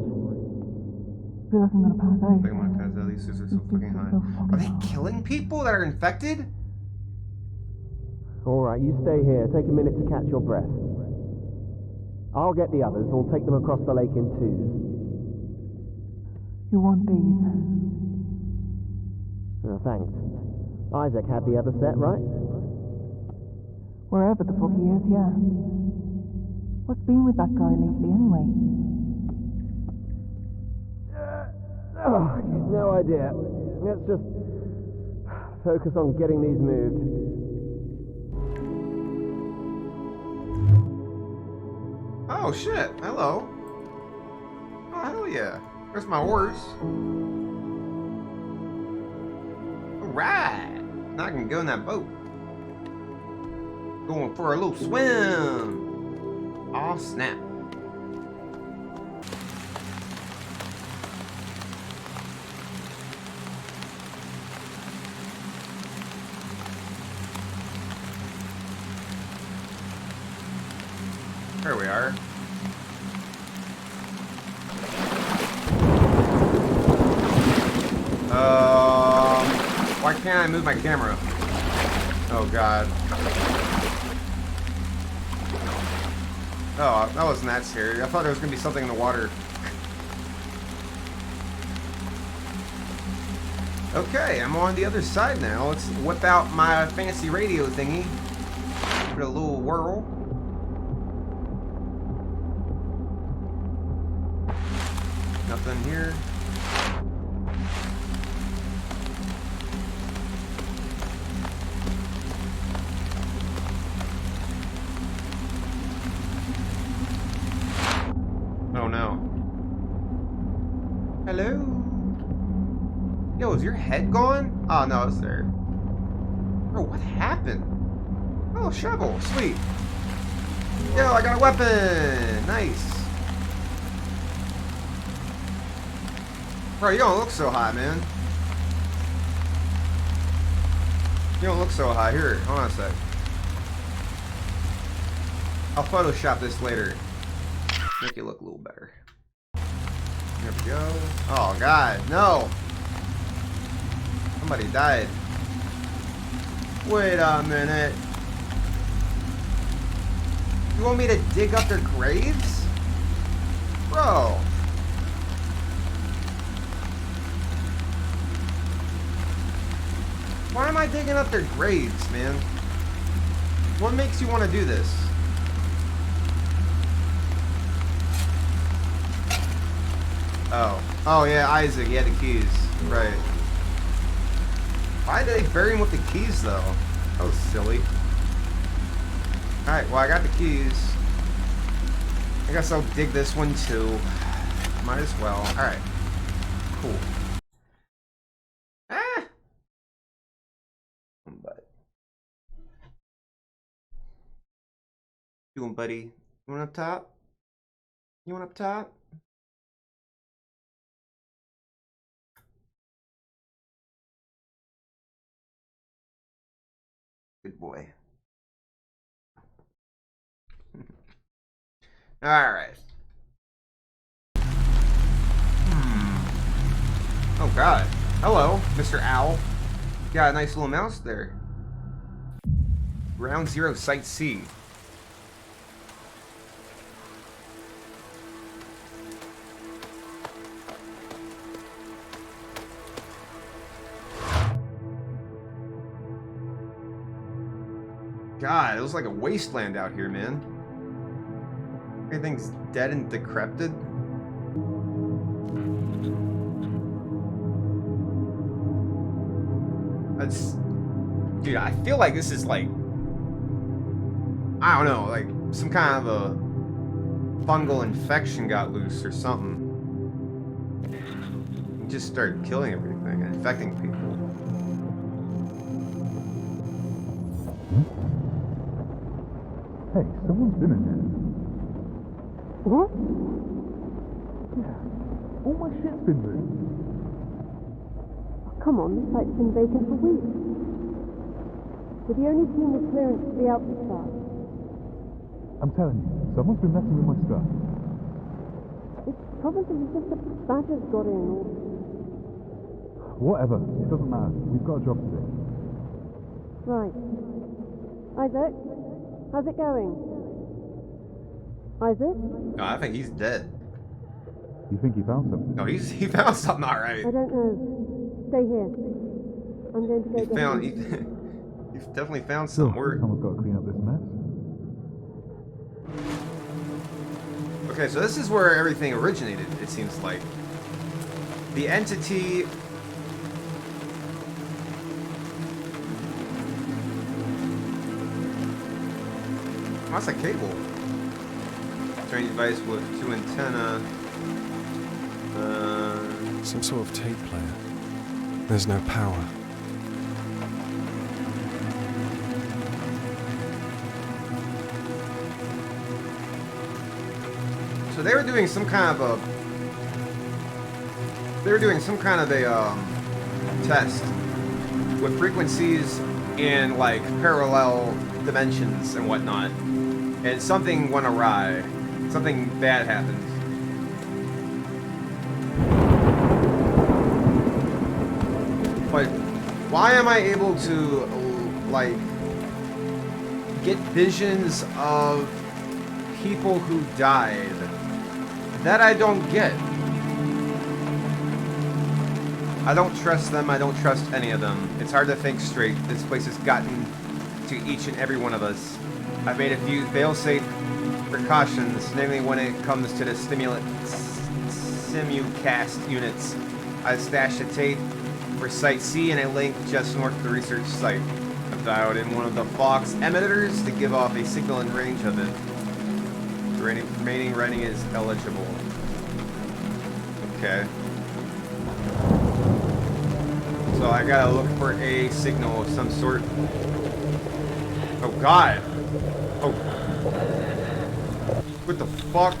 feel like I'm gonna pass out. I think I'm gonna pass out. These suits are so fucking high. Are they killing people that are infected? Alright, you stay here. Take a minute to catch your breath. I'll get the others. We'll take them across the lake in 2s. You want these? Oh, thanks. Isaac had the other set, right? Wherever the fuck he is, yeah. What's been with that guy lately, anyway? Oh, no idea. Let's just focus on getting these moved. Oh shit, hello. Oh hell yeah. Where's my horse? Alright. Now I can go in that boat. Going for a little swim. Aw, snap. There we are. Why can't I move my camera? Oh god. Oh, that wasn't that scary. I thought there was gonna be something in the water. Okay, I'm on the other side now. Let's whip out my fancy radio thingy. Give it a little whirl. Nothing here. Hello? Yo, is your head gone? Oh, no, it's there. Bro, what happened? Oh, shovel. Sweet. Yo, I got a weapon. Nice. Bro, you don't look so high, man. You don't look so high. Here, hold on a sec. I'll Photoshop this later. Make it look a little better. There we go. Oh, God. No. Somebody died. Wait a minute. You want me to dig up their graves? Bro. Why am I digging up their graves, man? What makes you want to do this? Oh. Oh, yeah, Isaac, he had the keys. Right. Why did they bury him with the keys, though? That was silly. Alright, well, I got the keys. I guess I'll dig this one, too. Might as well. Alright. Cool. Ah! But. Doing, buddy? You want up top? You want up top? Good boy. Alright. Oh god. Hello, Mr. Owl. Got a nice little mouse there. Ground Zero, Site C. God, it was like a wasteland out here, man. Everything's dead and decrepit. That's... Dude, I feel like this is like... I don't know, like some kind of a fungal infection got loose or something. It just started killing everything and infecting people. Hey, someone's been in here. What? Yeah. All my shit's been moved. Oh, come on, this site's been vacant for weeks. We're the only team with clearance to be out this far. I'm telling you, someone's been messing with my stuff. It's probably just the badgers got in, or... Whatever, it doesn't matter. We've got a job to do. Right. Isaac, how's it going? Isaac? No, I think he's dead. You think he found something? No, he found something alright. I don't know. Stay here. I'm going to go get him. You've definitely found something. Someone's got to clean up this mess. Okay, so this is where everything originated, it seems like. The entity... Oh, that's a cable. Strange device with 2 antennae. Some sort of tape player. There's no power. So they were doing some kind of a... They were doing some kind of a test with frequencies in like parallel dimensions and whatnot. And something went awry. Something bad happened. But why am I able to like get visions of people who died? That I don't get. I don't trust them. I don't trust any of them. It's hard to think straight. This place has gotten to each and every one of us. I've made a few fail-safe precautions, namely when it comes to the simulcast units. I've stashed a tape for Site C and a link just north of the research site. I've dialed in one of the Fox emitters to give off a signal in range of it. The remaining writing is eligible. Okay. So I gotta look for a signal of some sort. Oh god! Oh. What the fuck?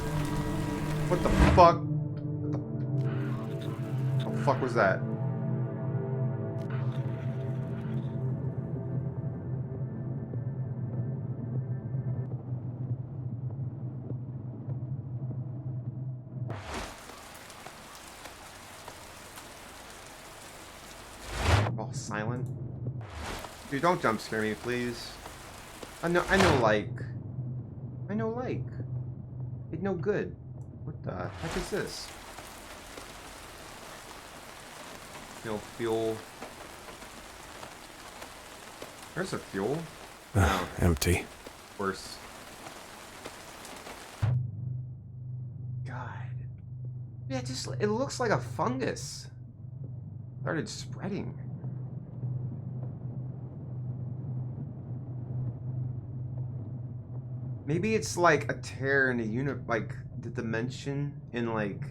What the fuck? What the fuck was that? All silent. Dude, don't jump scare me, please. I know like. It's no good. What the heck is this? No fuel. There's a fuel. No. Empty. Worse. God. Yeah, it looks like a fungus. Started spreading. Maybe it's like a tear in the the dimension in like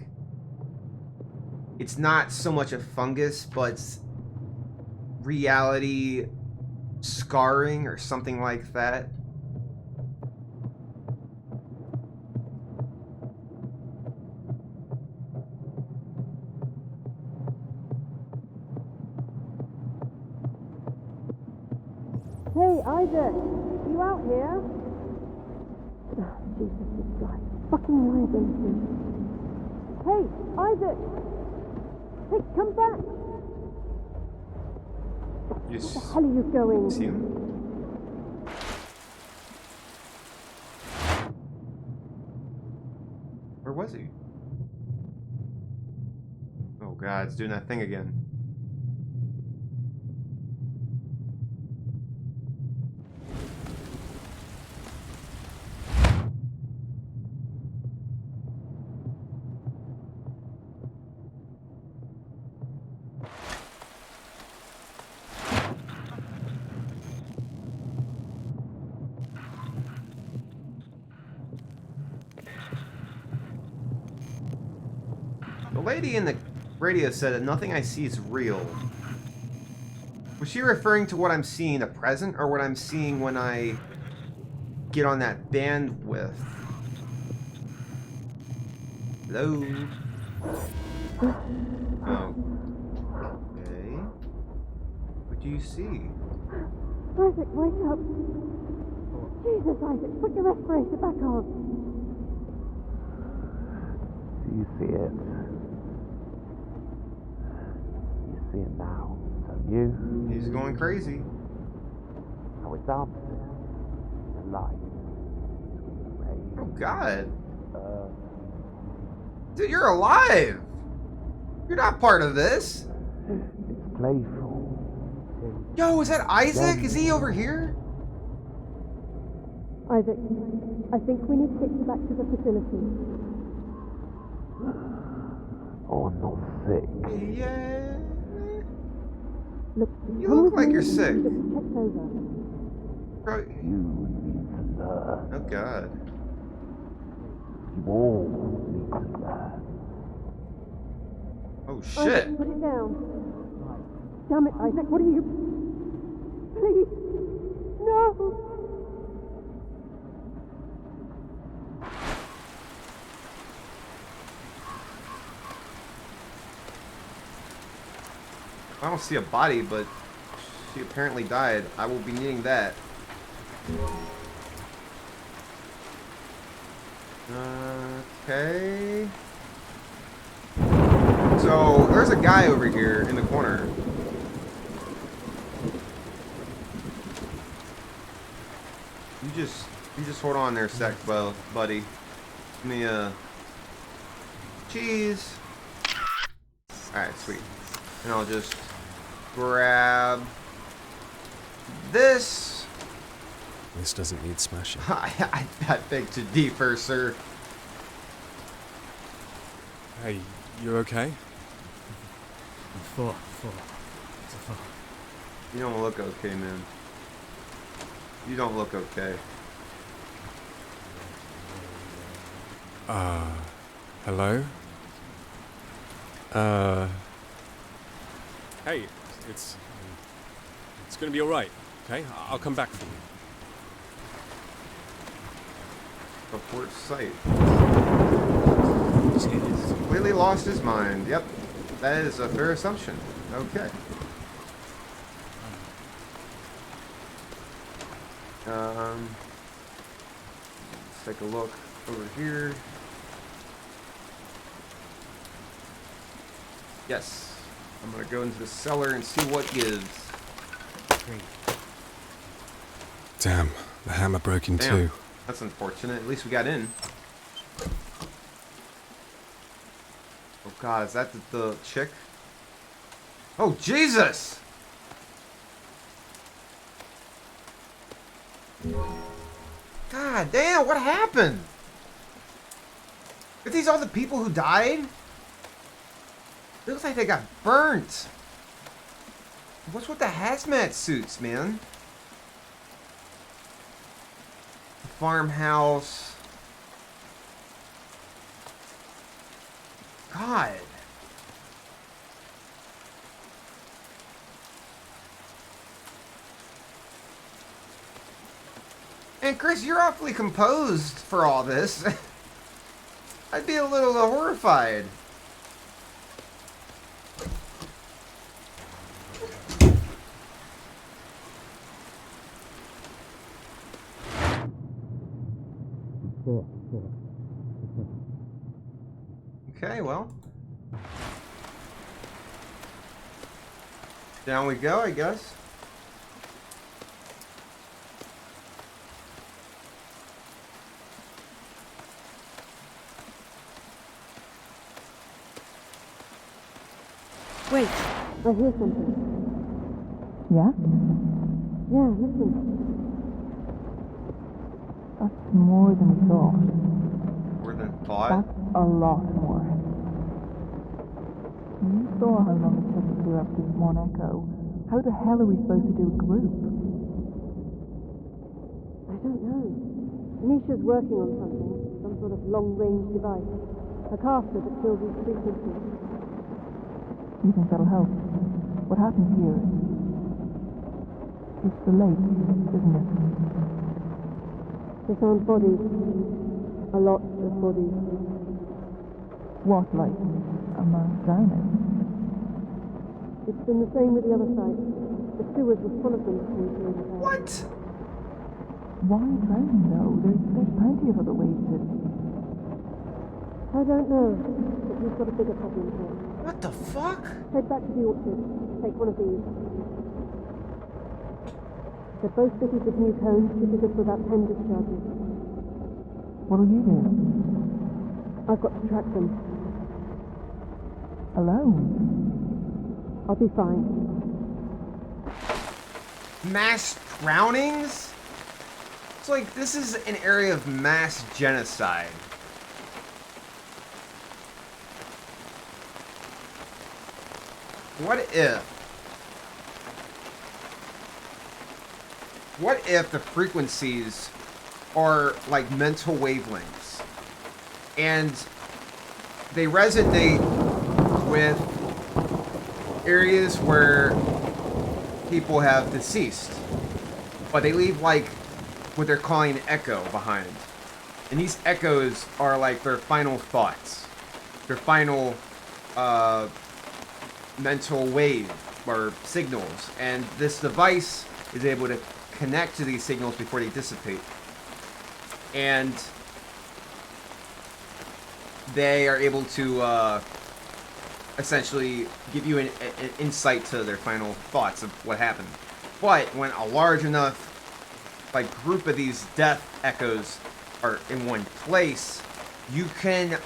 it's not so much a fungus, but it's reality scarring or something like that. Hey, Isaac! You out here? Jesus, this guy. Fucking liability. Hey, Isaac! Hey, come back! You Where the hell are you going? see him? Where was he? Oh god, it's doing that thing again. The lady in the radio said that nothing I see is real. Was she referring to what I'm seeing in the present or what I'm seeing when I get on that bandwidth? Hello? Oh. Okay. What do you see? Isaac, wake up! Jesus, Isaac, put your respirator back on! Do you see it? You see it now, don't you? He's going crazy. How it's answered. The light. Oh god. Dude, you're alive! You're not part of this! It's playful. Yo, is that Isaac? Is he over here? Isaac, I think we need to get you back to the facility. Oh, I'm not sick. Yeah. Look, You come look with like me you're and sick. Get checked over. Bro, You need to learn. oh god. You all need to learn. Oh shit. Isaac, put it down. Damn it, Isaac, what are you... Please. No! I don't see a body, but she apparently died. I will be needing that. Okay. So, there's a guy over here in the corner. You just hold on there a sec, buddy. Give me a cheese. Alright, sweet. And I'll just grab this. This doesn't need smashing. I beg to differ, sir. Hey, you okay? Four. You don't look okay, man. You don't look okay. Hello? Hey, It's gonna be all right. Okay, I'll come back for you. Report site. He's completely lost his mind. Yep, that is a fair assumption. Okay. Let's take a look over here. Yes, I'm gonna go into the cellar and see what gives. Great. Damn, the hammer broke in two. That's unfortunate. At least we got in. Oh god, is that the chick? Oh Jesus! God damn, what happened? Are these all the people who died? It looks like they got burnt. What's with the hazmat suits, man? The farmhouse. God. And Chris, you're awfully composed for all this. I'd be a little horrified. Okay, well. Down we go, I guess. Wait, I hear something. Yeah? Yeah, listen. That's more than we thought. More than thought. That's a lot more. You saw how long it took to clear up this one echo. How the hell are we supposed to do a group? I don't know. Nisha's working on something. Some sort of long-range device. A caster that fills these frequencies. You think that'll help? What happened here? It's the lake, isn't it? They found bodies. A lot of bodies. What, like a man drowning? It's been the same with the other side. The sewers were full of them before we came here. What? Why drowning though? There's plenty of other ways to... I don't know, but we've got a bigger problem here. What the fuck? Head back to the orchard. Take one of these. They're both fitted with new cones to fit us without pen discharges. What'll you do? I've got to track them. Alone? I'll be fine. Mass drownings? It's like this is an area of mass genocide. What if the frequencies are like mental wavelengths and they resonate with areas where people have deceased, but they leave like what they're calling an echo behind, and these echoes are like their final thoughts, their final mental wave or signals, and this device is able to connect to these signals before they dissipate, and they are able to essentially give you an insight to their final thoughts of what happened. But when a large enough like group of these death echoes are in one place, you can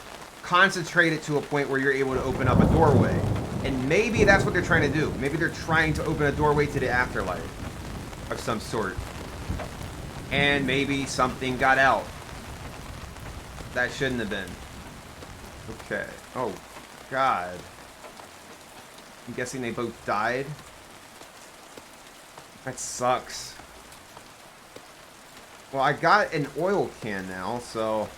concentrate it to a point where you're able to open up a doorway. And maybe that's what they're trying to do. Maybe they're trying to open a doorway to the afterlife of some sort. And maybe something got out that shouldn't have been. Okay. Oh, God. I'm guessing they both died? That sucks. Well, I got an oil can now, so...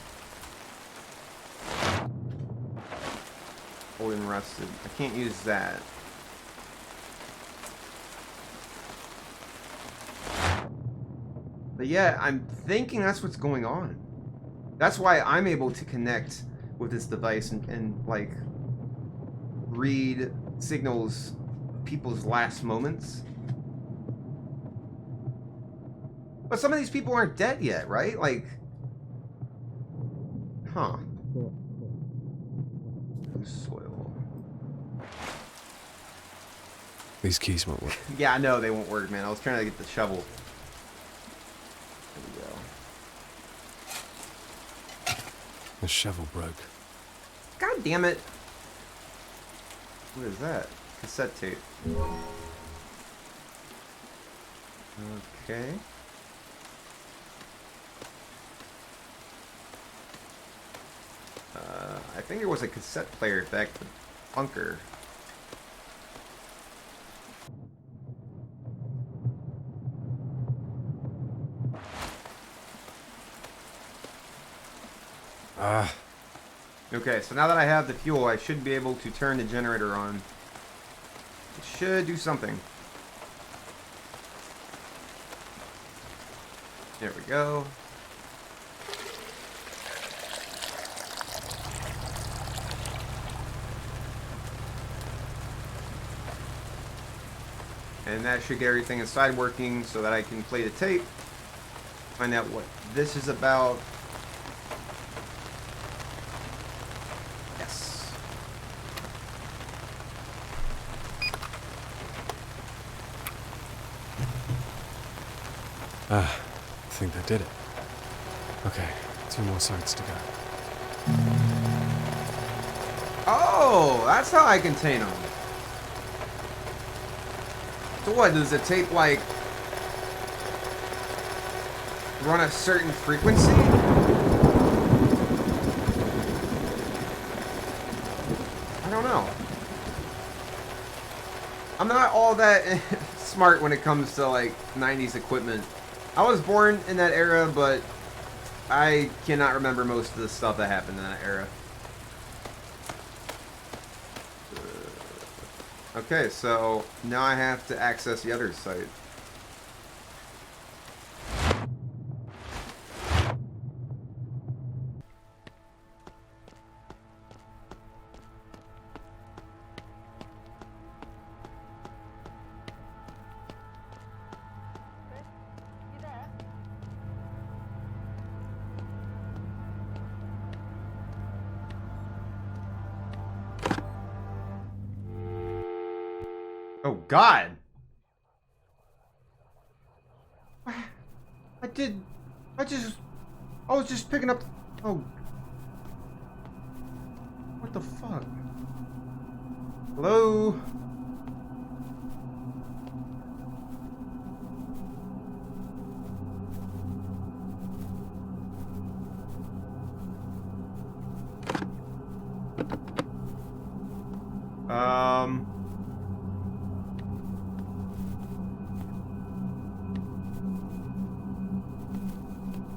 Old and rusted. I can't use that. But yeah, I'm thinking that's what's going on. That's why I'm able to connect with this device and like read signals of people's last moments. But some of these people aren't dead yet, right? Like, huh. Soil. These keys won't work. Yeah, I know they won't work, man. I was trying to get the shovel. There we go. The shovel broke. God damn it. What is that? Cassette tape. Okay. I think there was a cassette player back at the bunker. Ah. Okay, so now that I have the fuel, I should be able to turn the generator on. It should do something. There we go. And that should get everything inside working so that I can play the tape. Find out what this is about. Yes. Ah, I think that did it. Okay, 2 more sites to go. Oh, that's how I contain them. So what, does the tape, like, run a certain frequency? I don't know. I'm not all that smart when it comes to, like, 90s equipment. I was born in that era, but I cannot remember most of the stuff that happened in that era. Okay, so now I have to access the other site. Oh God! I was just picking up. Oh, what the fuck? Hello?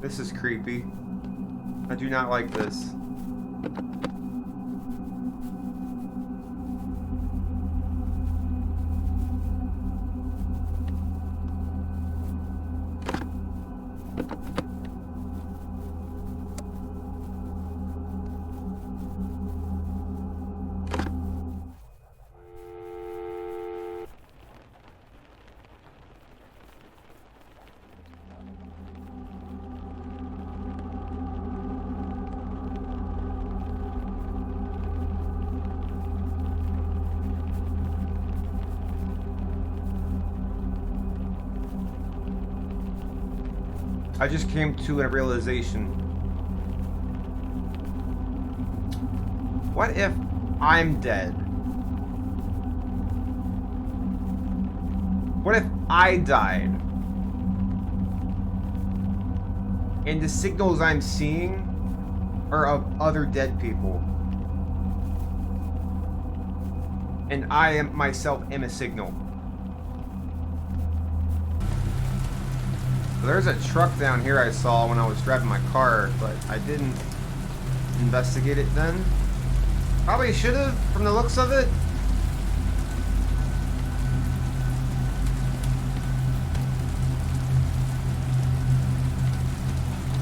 This is creepy. I do not like this. I just came to a realization. What if I'm dead? What if I died? And the signals I'm seeing are of other dead people. And I am myself am a signal. There's a truck down here I saw when I was driving my car, but I didn't investigate it then. Probably should have, from the looks of it.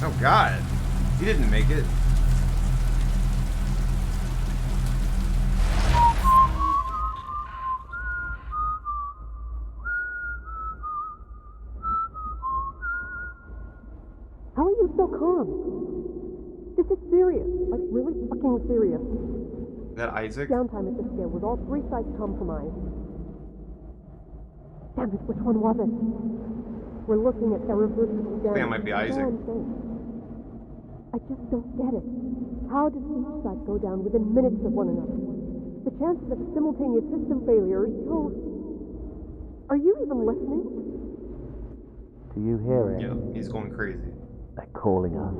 Oh god. He didn't make it. How are you so calm? This is serious. Like, really fucking serious. Is that Isaac? Downtime at this scale with all 3 sites compromised. Damn it, which one was it? We're looking at irreversible damage. I think it might be Isaac. I just don't get it. How does each site go down within minutes of one another? The chances of a simultaneous system failure are so... Are you even listening? Do you hear it? Yeah, he's going crazy. They're calling us.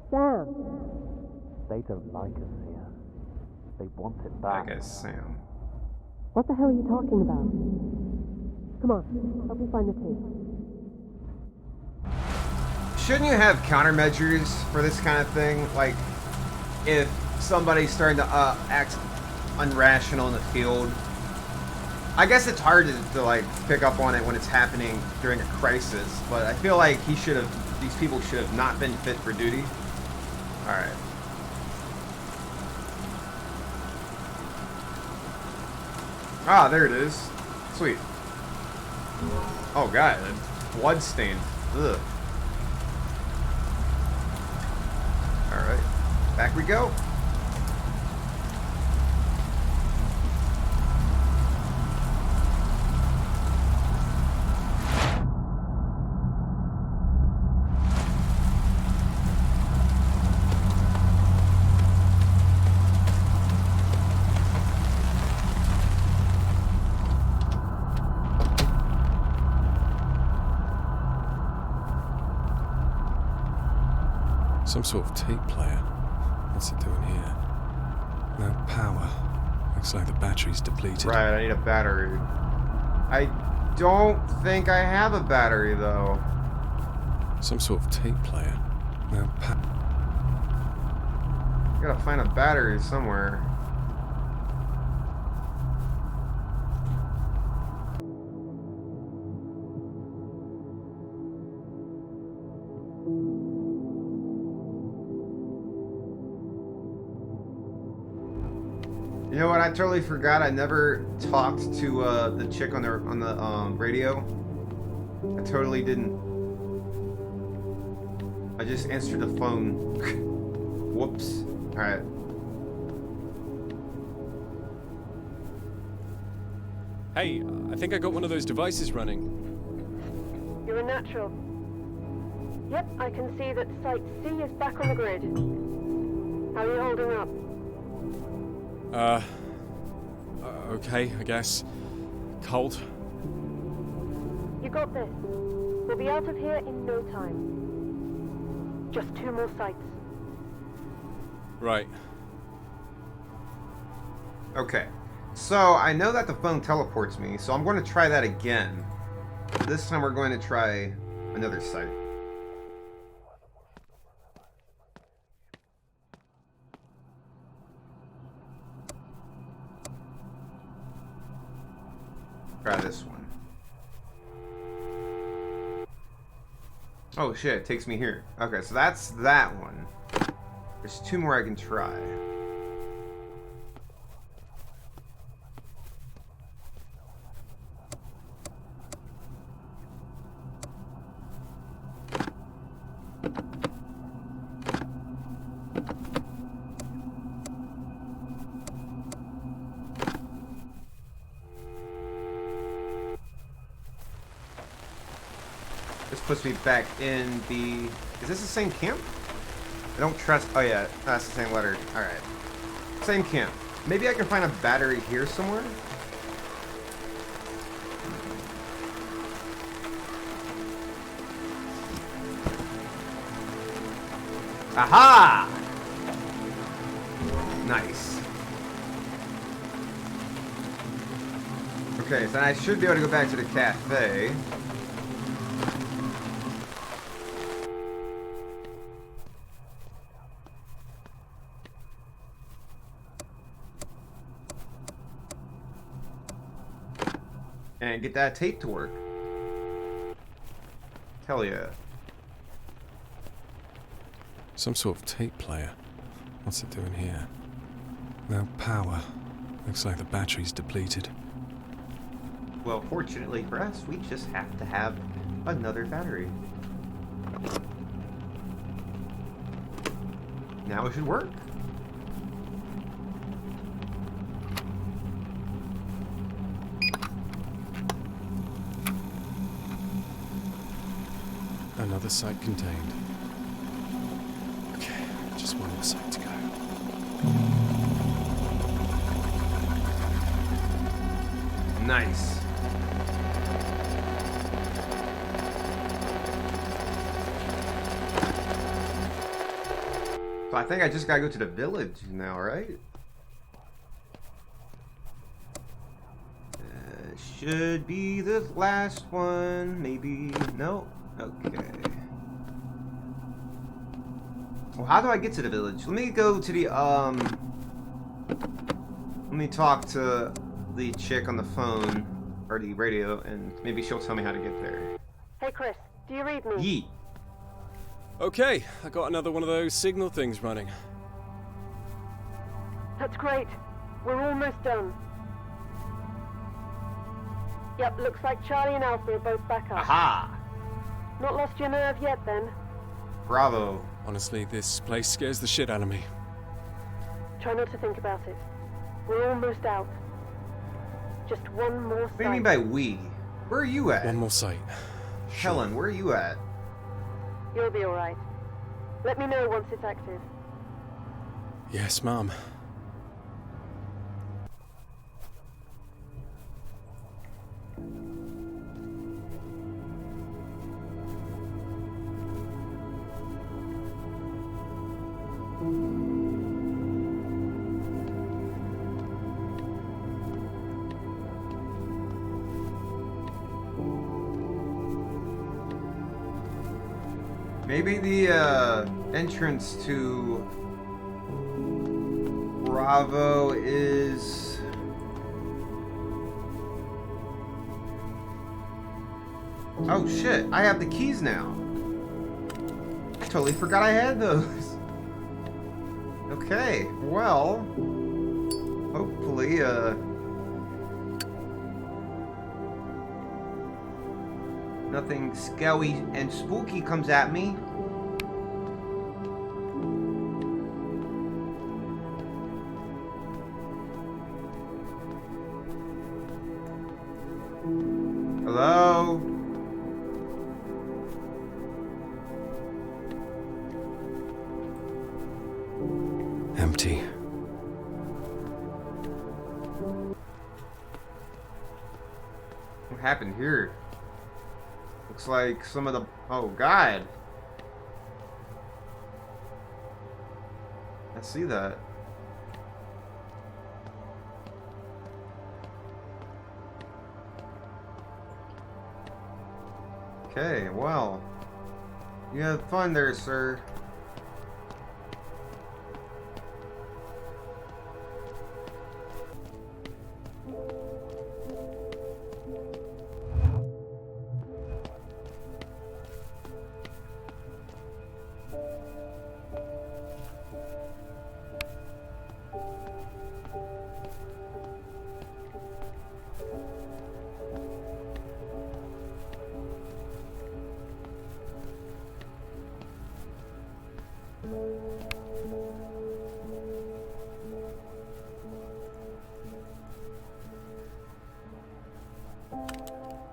Sam! They don't like us here. They want it That back. guy's Sam. What the hell are you talking about? Come on, help me find the tape. Shouldn't you have countermeasures for this kind of thing? Like, if somebody's starting to act unrational in the field. I guess it's hard to like pick up on it when it's happening during a crisis, but I feel like these people should have not been fit for duty. Alright. Ah, there it is. Sweet. Oh god, blood stained. Ugh. Alright. Back we go. Some sort of tape player. What's it doing here? No power. Looks like the battery's depleted. Right, I need a battery. I don't think I have a battery, though. Some sort of tape player. No power. Gotta find a battery somewhere. You know what? I totally forgot. I never talked to the chick on the radio. I totally didn't. I just answered the phone. Whoops. All right. Hey, I think I got one of those devices running. You're a natural. Yep, I can see that Site C is back on the grid. How are you holding up? Okay, I guess. Cold. You got this. We'll be out of here in no time. Just 2 more sites. Right. Okay. So I know that the phone teleports me, so I'm going to try that again. This time we're going to try another site. Try this one. Oh shit, it takes me here. Okay, so that's that one. There's 2 more I can try. This puts me back in the... Is this the same camp? I don't trust... Oh yeah, that's the same letter. Alright. Same camp. Maybe I can find a battery here somewhere? Aha! Nice. Okay, so I should be able to go back to the cafe. And get that tape to work. Hell yeah. Some sort of tape player. What's it doing here? No power. Looks like the battery's depleted. Well, fortunately for us, we just have to have another battery. Now it should work. Another site contained. Okay, just one more site to go. Nice. So I think I just gotta go to the village now, right? Should be the last one, maybe. No? Okay. Well, how do I get to the village? Let me go to the, let me talk to the chick on the phone, or the radio, and maybe she'll tell me how to get there. Hey, Chris, do you read me? Yeet. Okay, I got another one of those signal things running. That's great. We're almost done. Yep, looks like Charlie and Alpha are both back up. Aha! Not lost your nerve yet, then? Bravo. Honestly, this place scares the shit out of me. Try not to think about it. We're almost out. Just one more What do you mean by we? Where are you at? One more site. Helen, where are you at? You'll be alright. Let me know once it's active. Yes, Mom. Maybe the entrance to Bravo is... Oh shit, I have the keys now. I totally forgot I had those. Okay, well, hopefully, nothing scary and spooky comes at me. Hello? Empty. What happened here? Looks like some of the... Oh, God. I see that. Okay, well. You have fun there, sir.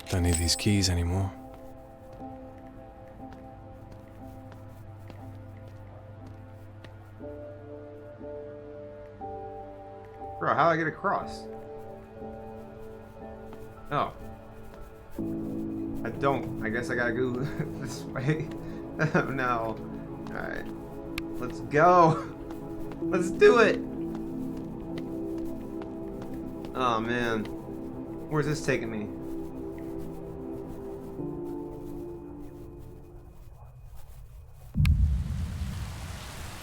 Don't need these keys anymore. Bro, how do I get across? Oh. I don't. I guess I gotta go this way. Oh no. Alright. Let's go. Let's do it. Oh man. Where's this taking me?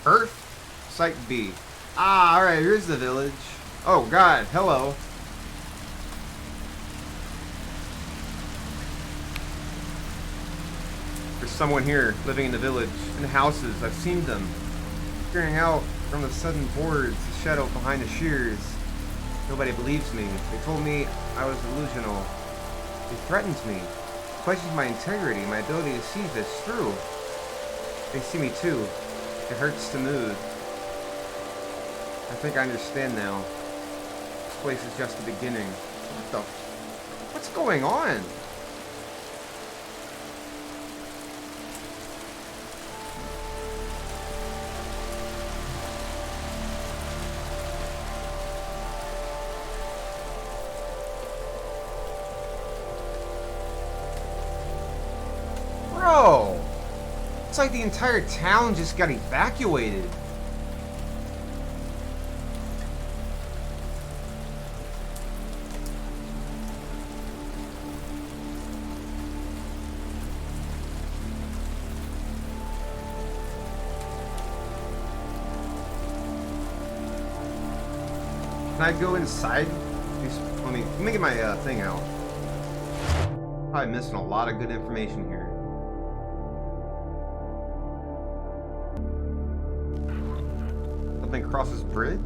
Earth? Site B. Ah, alright, here's the village. Oh god, hello. There's someone here living in the village, in the houses. I've seen them. Peering out from the sudden boards, the shadow behind the shears. Nobody believes me. They told me I was delusional. They threatened me. Questioned my integrity, my ability to see this through. They see me too. It hurts to move. I think I understand now. This place is just the beginning. What's going on? Bro! It's like the entire town just got evacuated. Can I go inside? Let me get my thing out. Probably missing a lot of good information here. Something crosses bridge?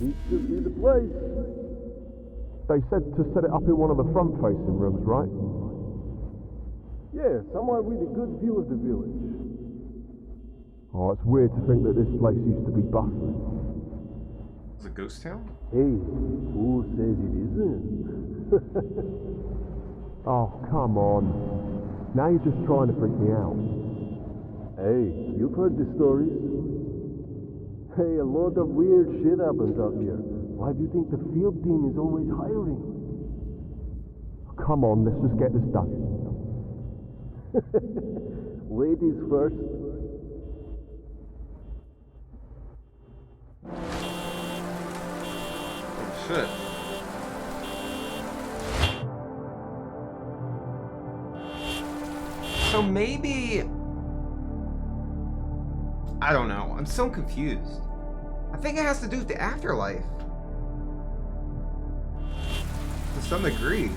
This should be the place. They said to set it up in one of the front-facing rooms, right? Yeah, somewhere with a good view of the village. Oh, it's weird to think that this place used to be bustling. It's a ghost town? Hey, who says it isn't? Oh, come on. Now you're just trying to freak me out. Hey, you've heard the stories. Hey, a lot of weird shit happens out here. Why do you think the field team is always hiring? Come on, let's just get this done. Ladies first. Oh, shit. So maybe... I don't know. I'm so confused. I think it has to do with the afterlife. To some degree.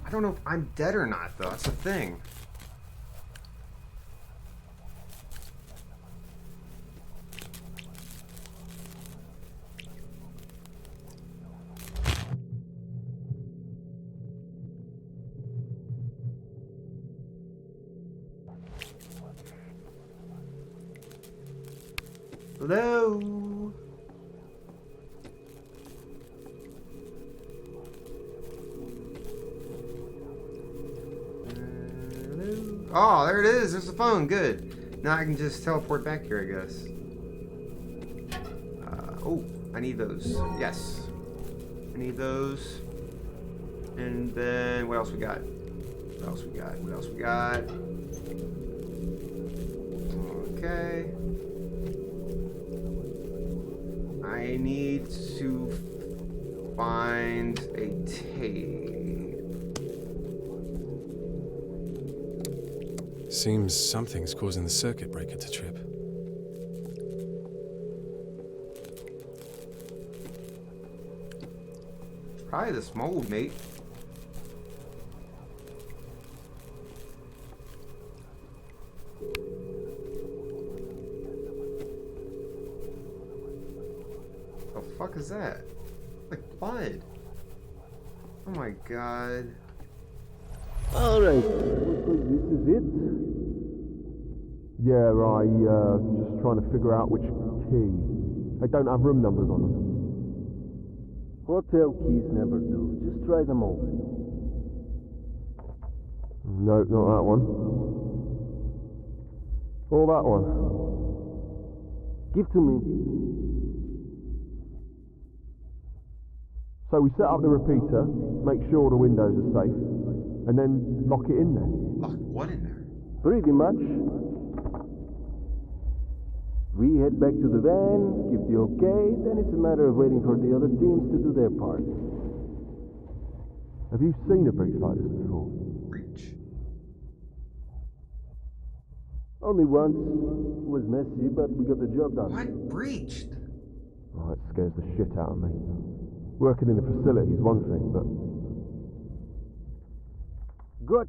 I don't know if I'm dead or not, though. That's the thing. Hello? Oh, there it is. There's the phone. Good. Now I can just teleport back here, I guess. Oh, I need those. Yes. I need those. And then, what else we got? What else we got? What else we got? Okay. I need to find a tape. Seems something's causing the circuit breaker to trip. Probably this mold, mate. The fuck is that? Like blood. Oh my god. Alright, looks like this is it. Yeah, just trying to figure out which key. They don't have room numbers on them. Hotel keys never do. Just try them all. No, not that one. Or that one. Give to me. So we set up the repeater, make sure the windows are safe, and then lock it in there. Lock what in there? Pretty much. We head back to the van, give the okay, then it's a matter of waiting for the other teams to do their part. Have you seen a breach like this before? Breach? Only once. It was messy, but we got the job done. What breached? Oh, it scares the shit out of me. Working in the facility is one thing, but... Gotcha!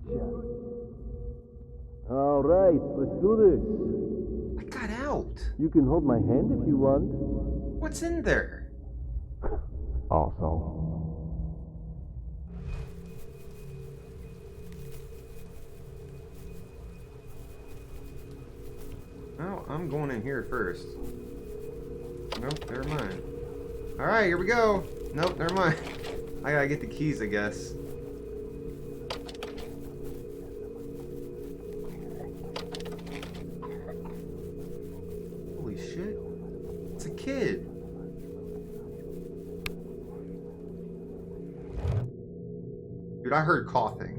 Alright, let's do this. I got out. You can hold my hand if you want. What's in there? Arsehole. Well, I'm going in here first. Nope, never mind. Alright, here we go. Nope, never mind. I gotta get the keys, I guess. Holy shit. It's a kid. Dude, I heard coughing.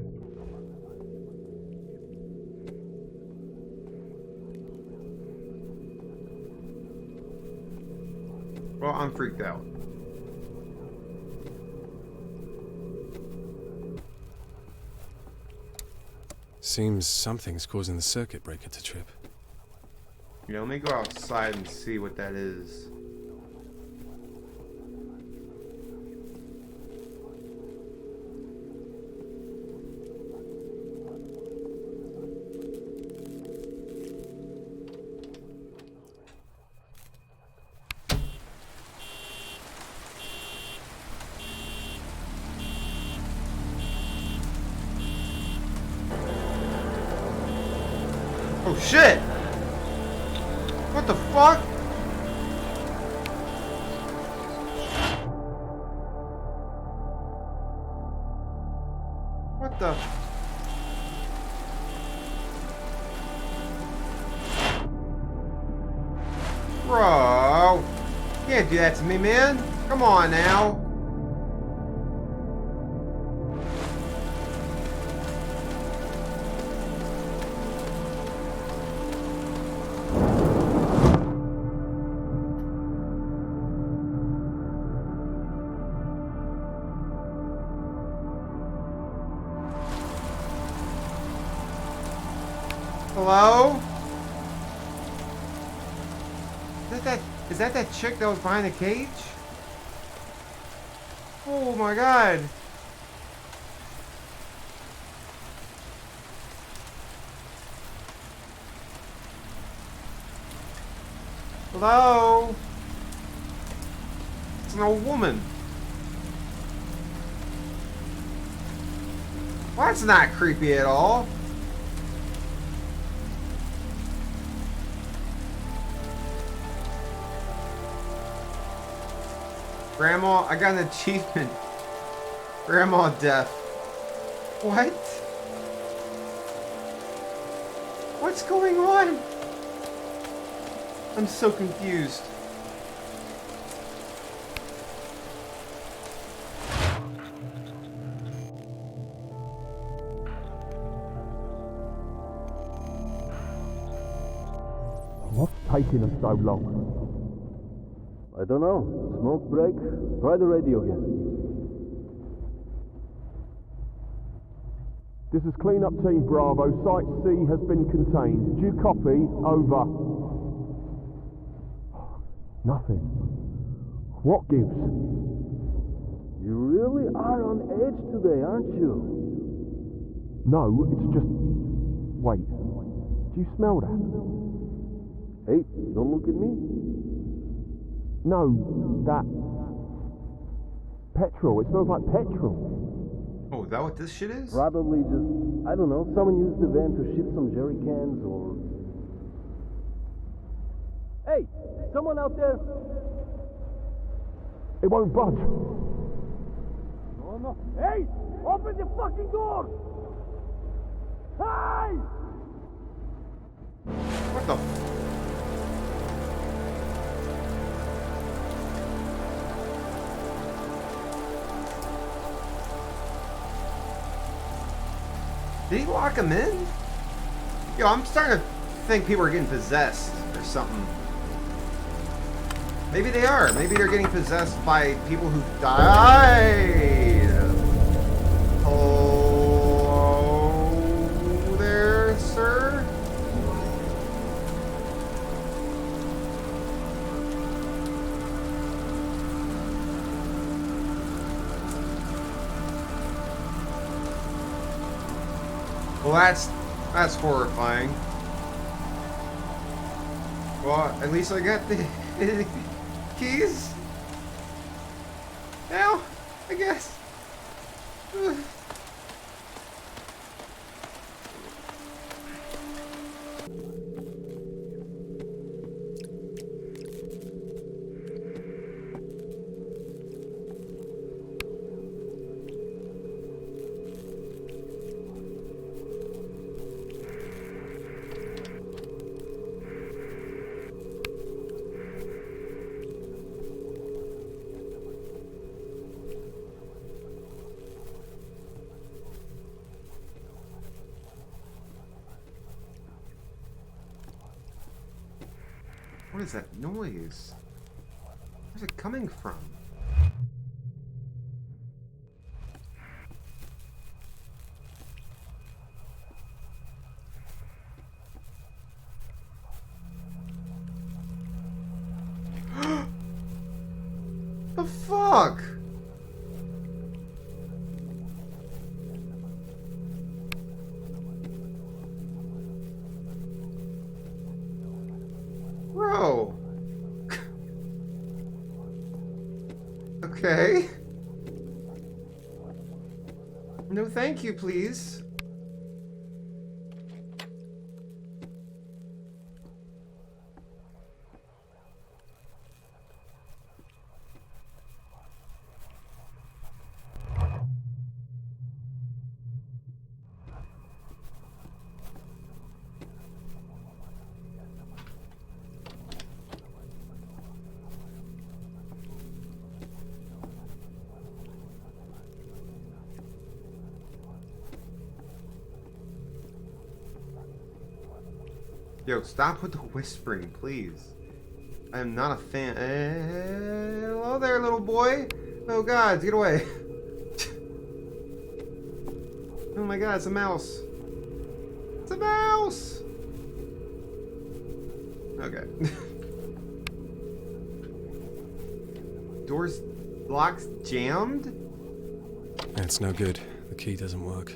Well, I'm freaked out. Seems something's causing the circuit breaker to trip. You know, let me go outside and see what that is. Oh shit! What the fuck? What the? Bro! You can't do that to me, man. Come on now. Hello? Is that that chick that was behind the cage? Oh my god. Hello? It's an old woman. Well, that's not creepy at all. Grandma, I got an achievement. Grandma deaf. What? What's going on? I'm so confused. What's taking them so long? I don't know. Smoke break? Try the radio again. This is Cleanup Team Bravo. Site C has been contained. Do you copy? Over. Nothing. What gives? You really are on edge today, aren't you? No, it's just... Wait. Do you smell that? Hey, don't look at me. No, that... Petrol. It smells like petrol. Oh, is that what this shit is? Probably just, I don't know, someone used the van to ship some jerry cans or... Hey, someone out there? It won't budge. No. Hey, open the fucking door! Hey! What the? Did he lock him in? Yo, I'm starting to think people are getting possessed or something. Maybe they are. Maybe they're getting possessed by people who died. Hello there, sir? that's horrifying. Well, at least I got the keys. Now, I guess. What is that noise? Where's it coming from? The fuck? Bro. Okay. No, thank you, please. Yo, stop with the whispering, please. I am not a fan. Hello there, little boy. Oh God, get away. Oh my God, it's a mouse. It's a mouse. Okay. Doors locks jammed? It's no good. The key doesn't work.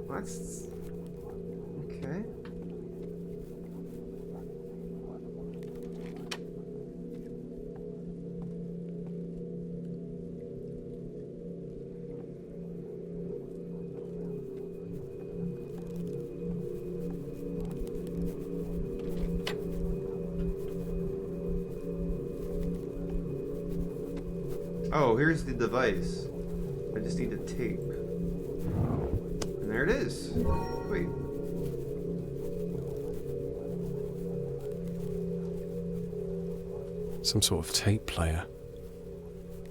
That's okay. Oh, here's the device. I just need the tape. And there it is. Wait. Some sort of tape player.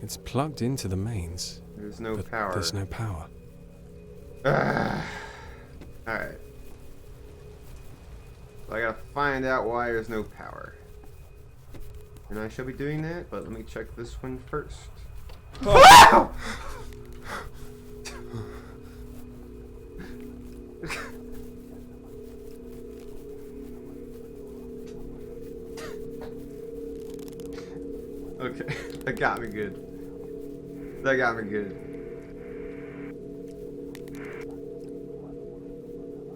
It's plugged into the mains. There's no but power. There's no power. Alright. So I gotta find out why there's no power. And I shall be doing that, but let me check this one first. Oh! Okay, that got me good. That got me good.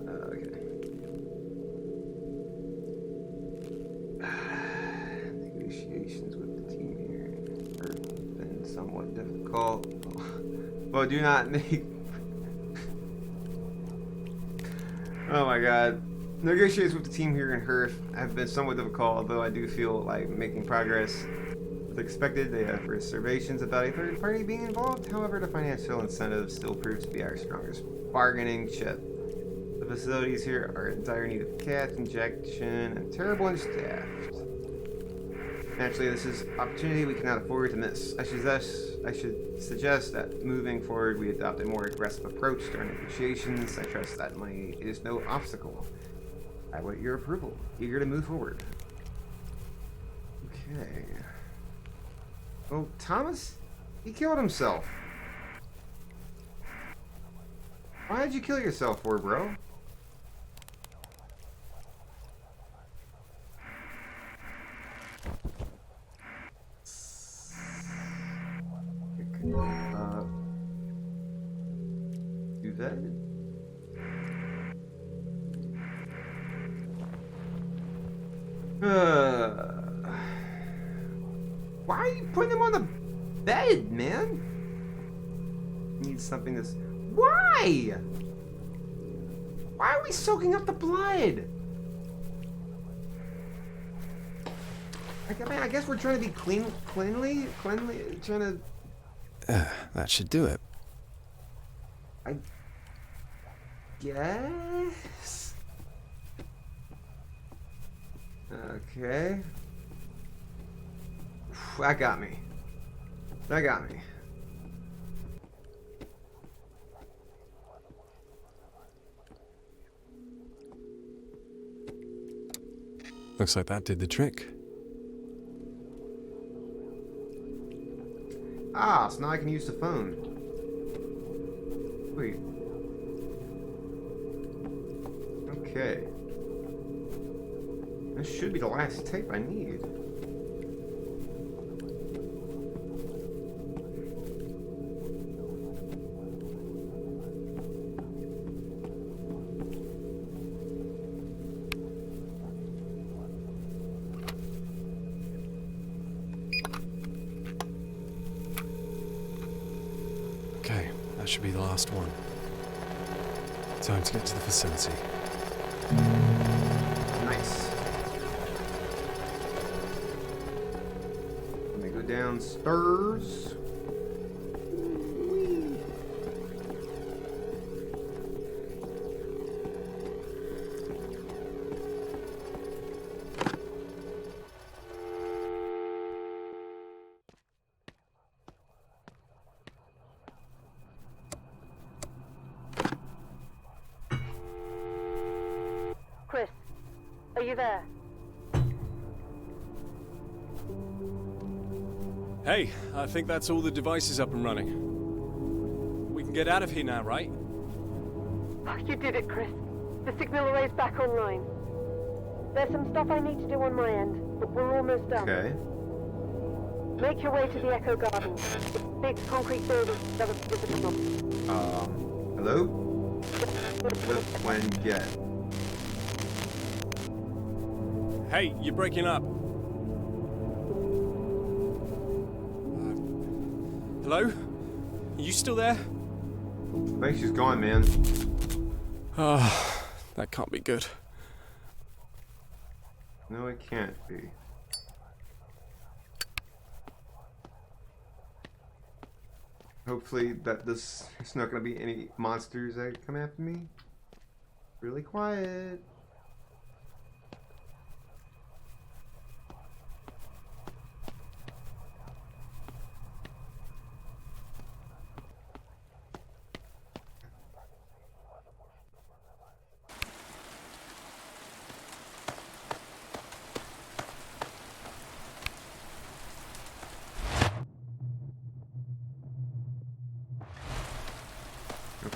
Okay. Negotiations with the team here have been somewhat difficult. Well, do not make. Oh my God. Negotiations with the team here in Hearth have been somewhat difficult, although I do feel like making progress. As expected, they have reservations about a third party being involved. However, the financial incentive still proves to be our strongest bargaining chip. The facilities here are in dire need of cash injection and terrible understaffed. Naturally, this is an opportunity we cannot afford to miss. I should suggest that moving forward, we adopt a more aggressive approach to our negotiations. I trust that money is no obstacle. I await your approval. Eager to move forward. Okay. Oh, Thomas? He killed himself. Why did you kill yourself for, bro? Do that. Why are you putting him on the bed, man? Need something that's... Why? Why are we soaking up the blood? Man, I guess we're trying to be cleanly, trying to... That should do it. I guess... Okay. That got me. That got me. Looks like that did the trick. Ah, so now I can use the phone. Wait. Okay. This should be the last tape I need. Okay, that should be the last one. Time to get to the facility. Nice. Let me go downstairs. Chris, are you there? Hey, I think that's all the devices up and running. We can get out of here now, right? Oh, you did it, Chris. The signal array's back online. There's some stuff I need to do on my end, but we're almost done. Okay. Make your way to the Echo Garden. The big concrete building that was visible. Hello? Lift when get. Hey, you're breaking up. Hello? Are you still there? I think she's gone, man. Ah, that can't be good. No, it can't be. Hopefully that there's not gonna be any monsters that come after me. Really quiet.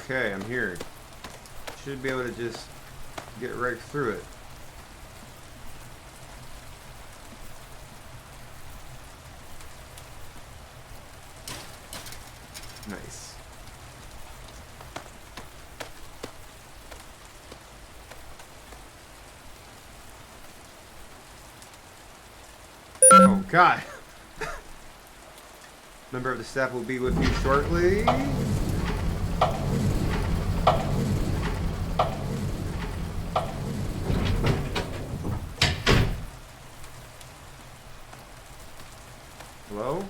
Okay, I'm here. Should be able to just get right through it. Nice. Oh, God. Member of the staff will be with you shortly. Hello?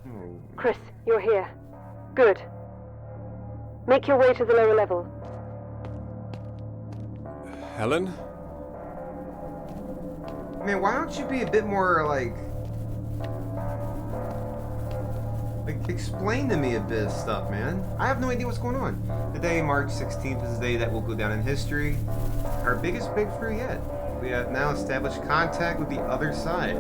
Oh. Chris, you're here. Good. Make your way to the lower level. Helen? Man, why don't you be a bit more, like explain to me a bit of stuff, man. I have no idea what's going on. Today, March 16th, is the day that will go down in history. Our biggest breakthrough yet. We have now established contact with the other side.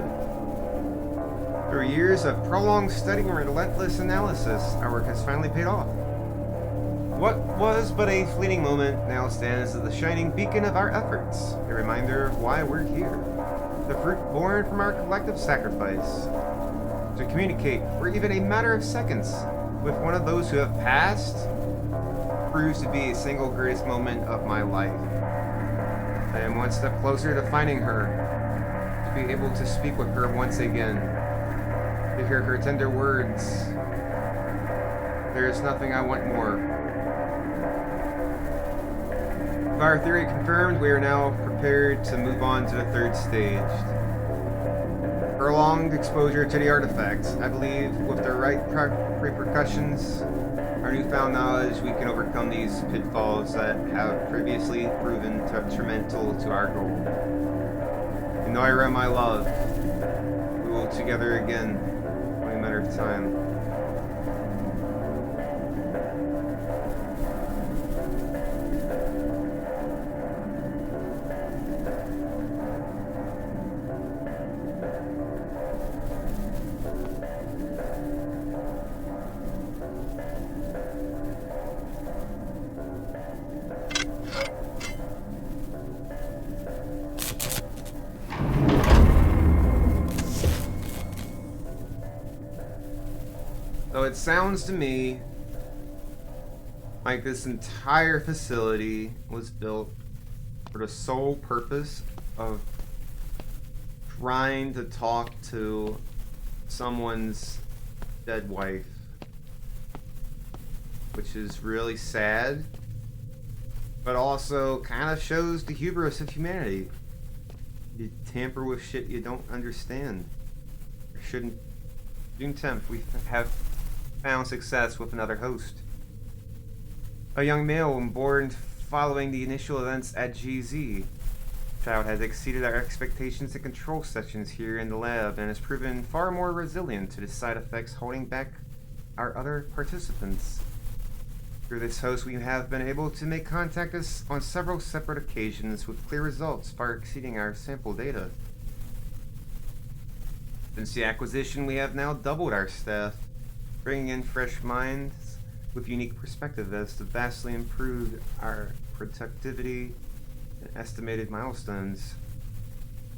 Through years of prolonged study and relentless analysis, our work has finally paid off. What was but a fleeting moment now stands as the shining beacon of our efforts, a reminder of why we're here. The fruit born from our collective sacrifice. To communicate, for even a matter of seconds, with one of those who have passed proves to be a single greatest moment of my life. I am one step closer to finding her, to be able to speak with her once again, to hear her tender words. There is nothing I want more. With our theory confirmed, we are now prepared to move on to the third stage. Prolonged exposure to the artifact. I believe with the right repercussions, our newfound knowledge, we can overcome these pitfalls that have previously proven detrimental to our goal. Noira, my love, we will together again, only a matter of time. So it sounds to me like this entire facility was built for the sole purpose of trying to talk to someone's dead wife, which is really sad, but also kind of shows the hubris of humanity. You tamper with shit you don't understand. Or shouldn't. June 10th, we have found success with another host. A young male born following the initial events at GZ. Child has exceeded our expectations in control sessions here in the lab and has proven far more resilient to the side effects holding back our other participants. Through this host, we have been able to make contact on several separate occasions with clear results far exceeding our sample data. Since the acquisition, we have now doubled our staff, bringing in fresh minds with unique perspective as to vastly improve our productivity and estimated milestones.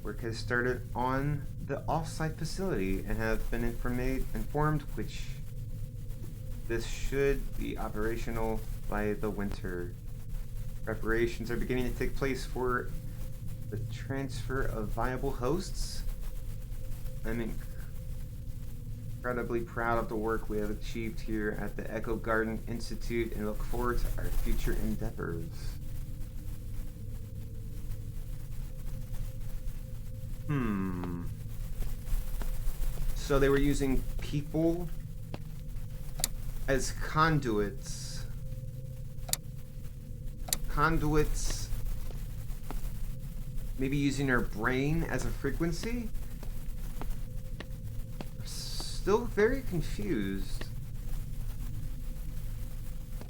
Work has started on the off-site facility and have been informed which this should be operational by the winter. Preparations are beginning to take place for the transfer of viable hosts. I'm incredibly proud of the work we have achieved here at the Echo Garden Institute and look forward to our future endeavors. So they were using people as conduits. Conduits, maybe using their brain as a frequency? Still very confused.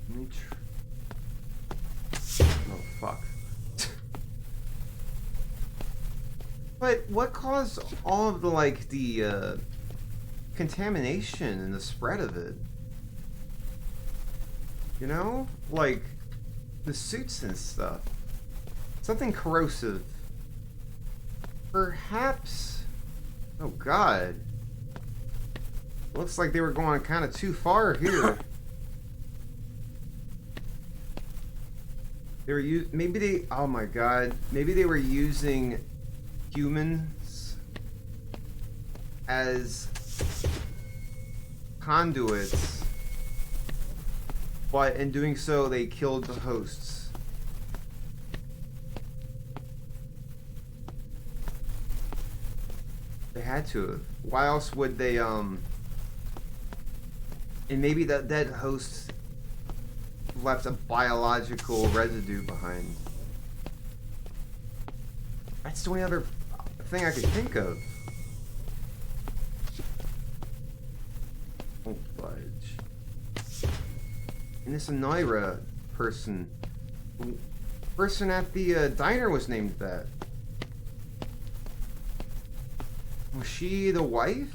Let me oh, fuck. But what caused all of the, contamination and the spread of it? You know? Like, the suits and stuff. Something corrosive. Perhaps... Oh, God. Looks like they were going kind of too far here. They were maybe they... Oh, my God. Maybe they were using humans as conduits, but in doing so they killed the hosts. They had to have. Why else would they and maybe that dead host left a biological residue behind. That's the only other thing I could think of. Oh, fudge. And this Noira person at the diner was named that. Was she the wife?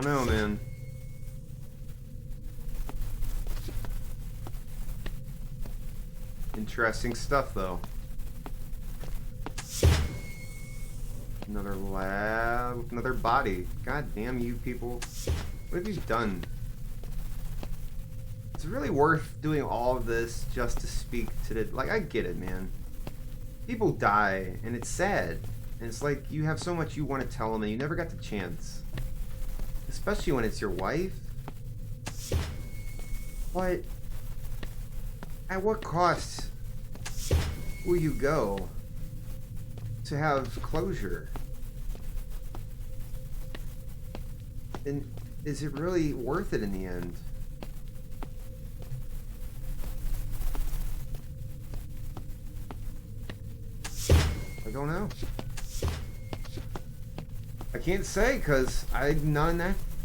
don't know, man. Interesting stuff, though. Another lab, another body. God damn you people. What have you done? It's really worth doing all of this just to speak to the... Like, I get it, man. People die, and it's sad. And it's like, you have so much you want to tell them, and you never got the chance. Especially when it's your wife. But... at what cost will you go to have closure? And is it really worth it in the end? I don't know. I can't say because I'm not in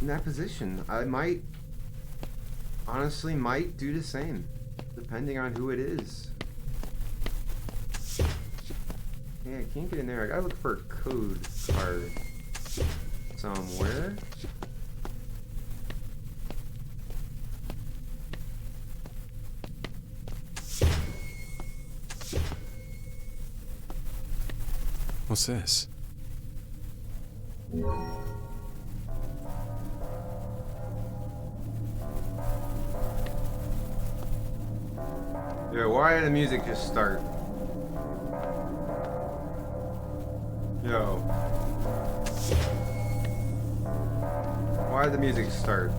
that position. I might, honestly, might do the same, depending on who it is. Yeah, I can't get in there. I gotta look for a code card somewhere. What's this? Yeah, why did the music just start? Yo. Why did the music start?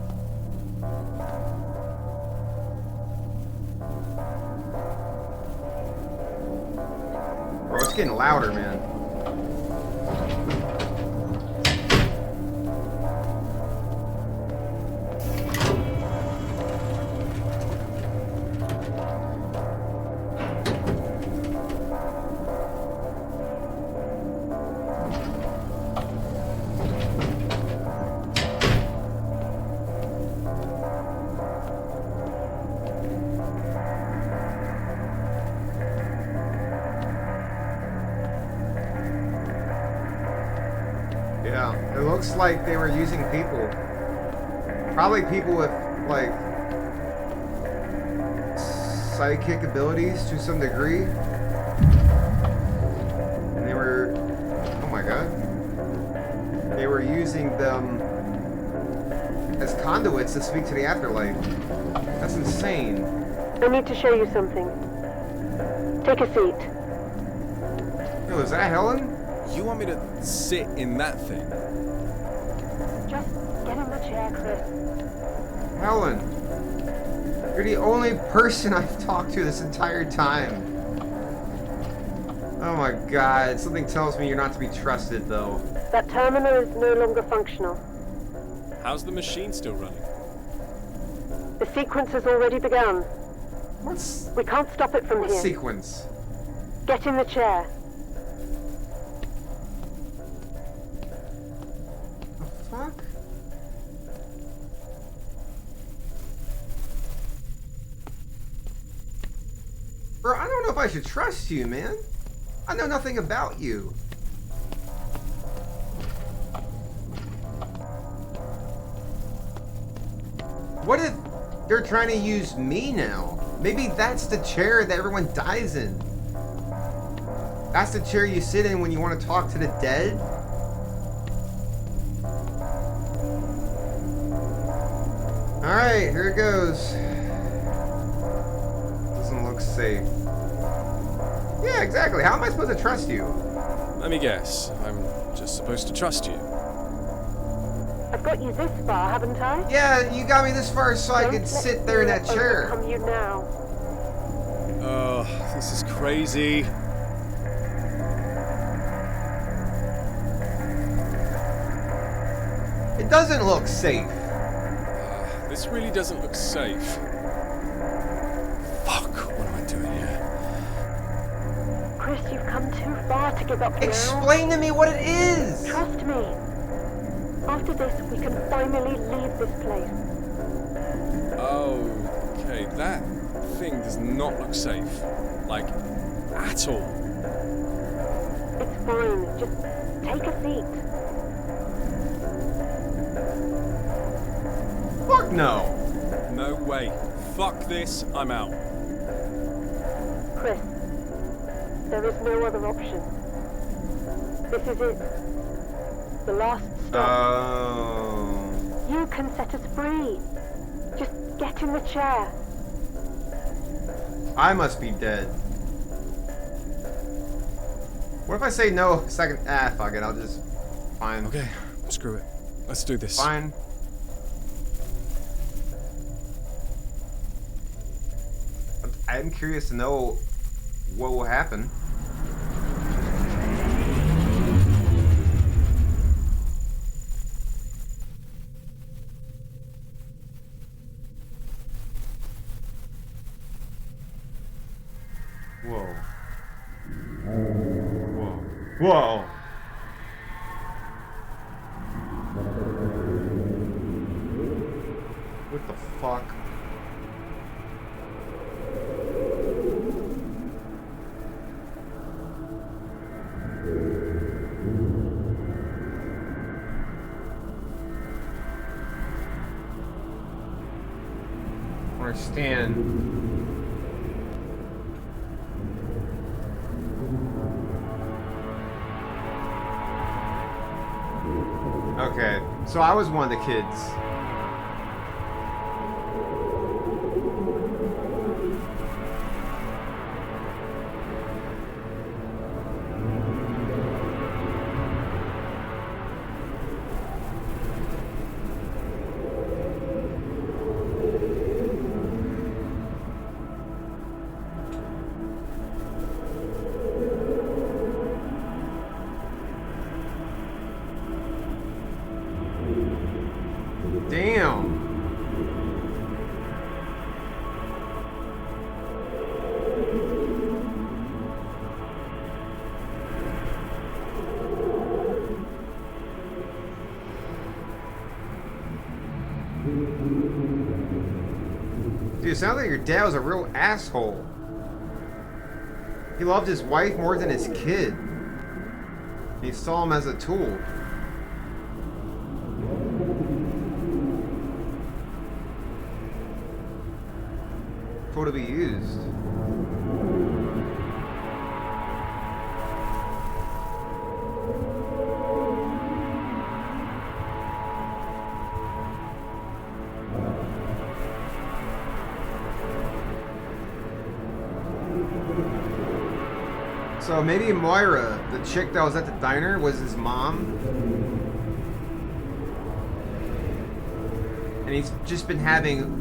Bro, it's getting louder, man. Yeah, it looks like they were using people. Probably people with, like, psychic abilities to some degree. And they were, oh my god. They were using them as conduits to speak to the afterlife. That's insane. I need to show you something. Take a seat. Yo, is that Helen? You want me to sit in that thing? Just get in the chair, Chris. Helen, you're the only person I've talked to this entire time. Oh my god, something tells me you're not to be trusted, though. That terminal is no longer functional. How's the machine still running? The sequence has already begun. What's... We can't stop it from what here. sequence? Get in the chair. The fuck? Bro, I don't know if I should trust you, man. I know nothing about you. What if they're trying to use me now? Maybe that's the chair that everyone dies in. That's the chair you sit in when you want to talk to the dead? Alright, here it goes. Doesn't look safe. Yeah, exactly. How am I supposed to trust you? Let me guess. I'm just supposed to trust you. I've got you this far, haven't I? Yeah, you got me this far so I Don't could let sit there in that fear chair. overcome you now. Oh, this is crazy. It doesn't look safe. This really doesn't look safe. Fuck, what am I doing here? Chris, you've come too far to give up now. Explain to me what it is! Trust me. After this, we can finally leave this place. Okay, that thing does not look safe. Like, at all. It's fine. Just take a seat. Fuck no. No way. Fuck this, I'm out. Chris, there is no other option. This is it. The last stop. Oh. You can set us free. Just get in the chair. I must be dead. What if I say no second? Ah, fuck it. I'll just. Fine. Okay, screw it. Let's do this. Fine. I'm curious to know what will happen. Whoa. Whoa. Whoa. What the fuck? Understand. Okay, so I was one of the kids. Damn. Dude, it sounds like your dad was a real asshole. He loved his wife more than his kid. He saw him as a tool. To be used. So maybe Moira, the chick that was at the diner, was his mom. And he's just been having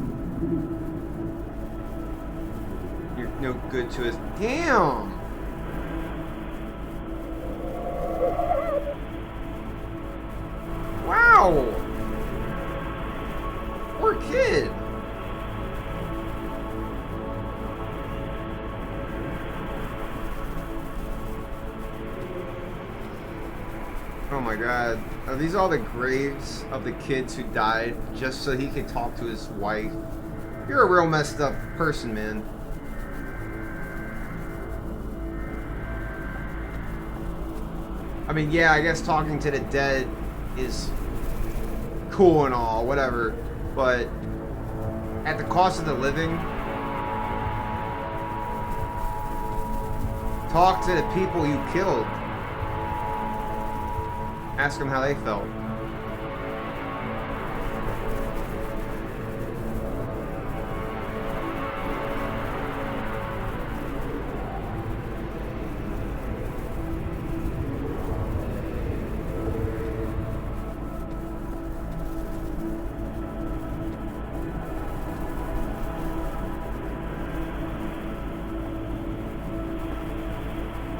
no good to us. Damn! Wow! Poor kid! Oh my god. Are these all the graves of the kids who died just so he could talk to his wife? You're a real messed up person, man. I mean, yeah, I guess talking to the dead is cool and all, whatever, but at the cost of the living, talk to the people you killed. Ask them how they felt.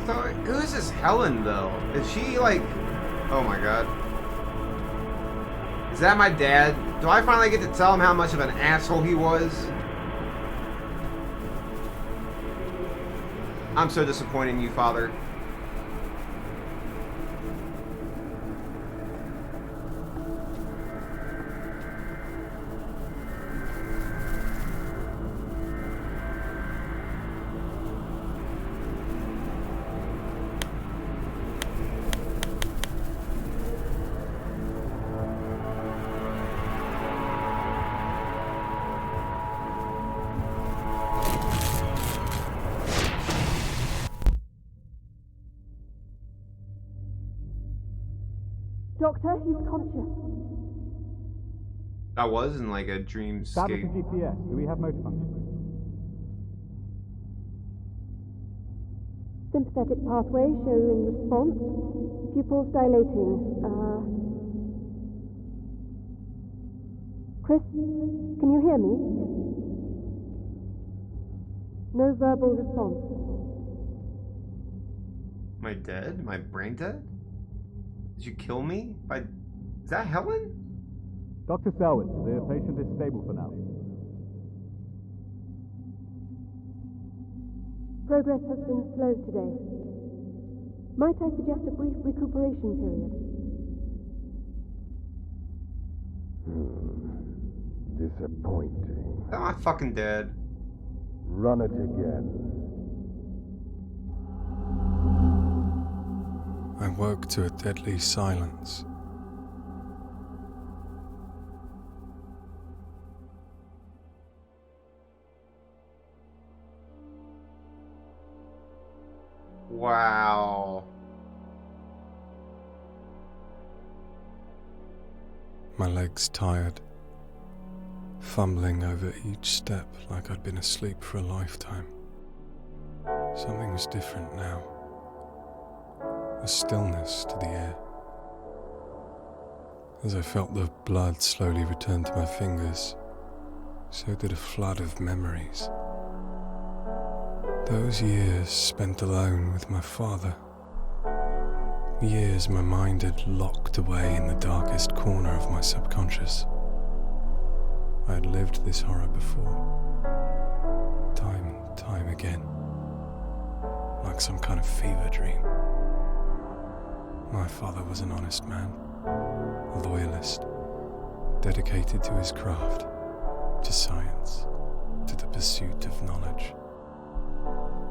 So, who is this Helen, though? Is she, like... Oh my god. Is that my dad? Do I finally get to tell him how much of an asshole he was? I'm so disappointed in you, Father. Doctor, he's conscious. That was in like a Establish dreamscape. the GPS. Do we have motor function? Sympathetic pathway showing response. Pupils dilating. Chris, can you hear me? No verbal response. Am I dead? Am I brain dead? Did you kill me? Is that Helen? Dr. Selwyn, the patient is stable for now. Progress has been slow today. Might I suggest a brief recuperation period? Disappointing. Am I fucking dead? Run it again. I woke to a deadly silence. Wow. My legs tired, fumbling over each step like I'd been asleep for a lifetime. Something was different now. A stillness to the air. As I felt the blood slowly return to my fingers, so did a flood of memories. Those years spent alone with my father. Years my mind had locked away in the darkest corner of my subconscious. I had lived this horror before, time and time again, like some kind of fever dream. My father was an honest man, a loyalist, dedicated to his craft, to science, to the pursuit of knowledge.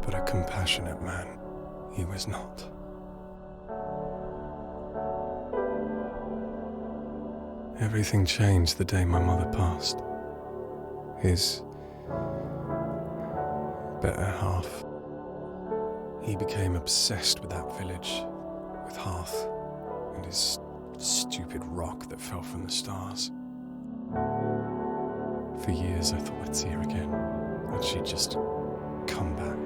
But a compassionate man, he was not. Everything changed the day my mother passed. His better half. He became obsessed with that village, with Hearth, and his stupid rock that fell from the stars. For years I thought I'd see her again, and she'd just come back,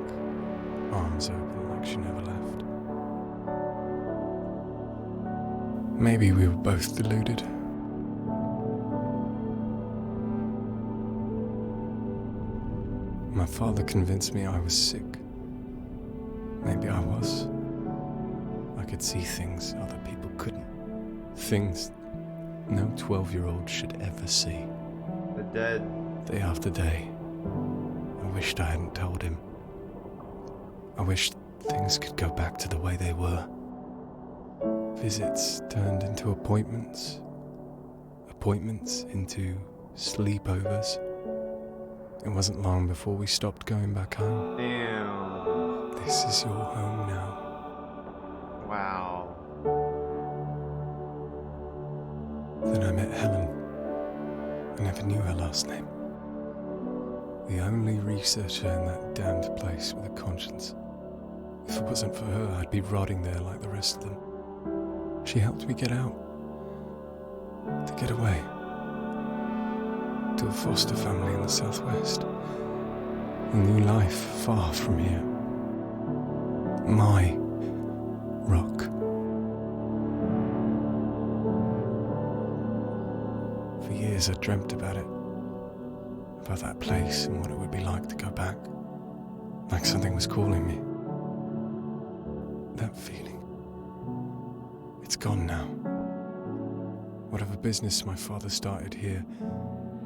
arms open like she never left. Maybe we were both deluded. My father convinced me I was sick. Maybe I was. I could see things other people couldn't. Things no 12-year-old should ever see. The dead. Day after day, I wished I hadn't told him. I wished things could go back to the way they were. Visits turned into appointments. Appointments into sleepovers. It wasn't long before we stopped going back home. Damn. This is your home now. Wow. Then I met Helen. I never knew her last name. The only researcher in that damned place with a conscience. If it wasn't for her, I'd be rotting there like the rest of them. She helped me get out. To get away. To a foster family in the southwest. A new life far from here. My rock. For years I dreamt about it. About that place and what it would be like to go back. Like something was calling me. That feeling. It's gone now. Whatever business my father started here,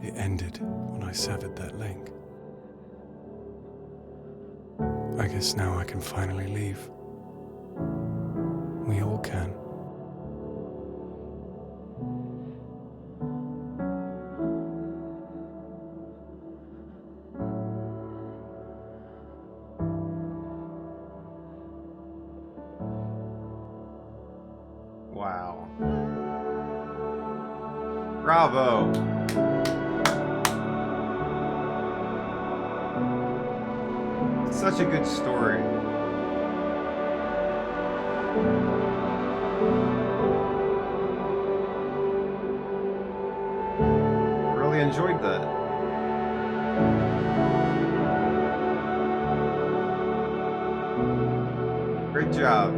it ended when I severed that link. I guess now I can finally leave. We all can. Wow. Bravo. Such a good story. Good job.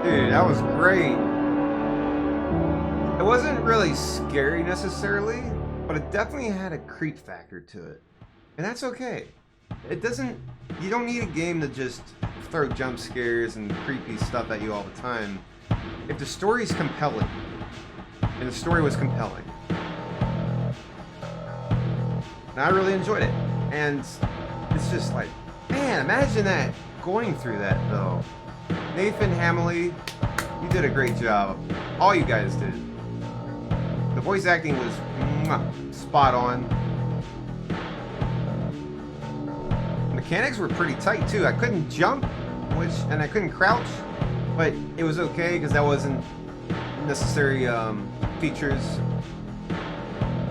Dude, that was great. It wasn't really scary necessarily, but it definitely had a creep factor to it. And that's okay. It doesn't, you don't need a game to just throw jump scares and creepy stuff at you all the time. If the story's compelling, and the story was compelling, and I really enjoyed it. And it's just like, man, imagine that, going through that though. Nathan Hamley, you did a great job. All you guys did. The voice acting was spot on. Mechanics were pretty tight too. I couldn't jump, and I couldn't crouch, but it was okay because that wasn't necessary features.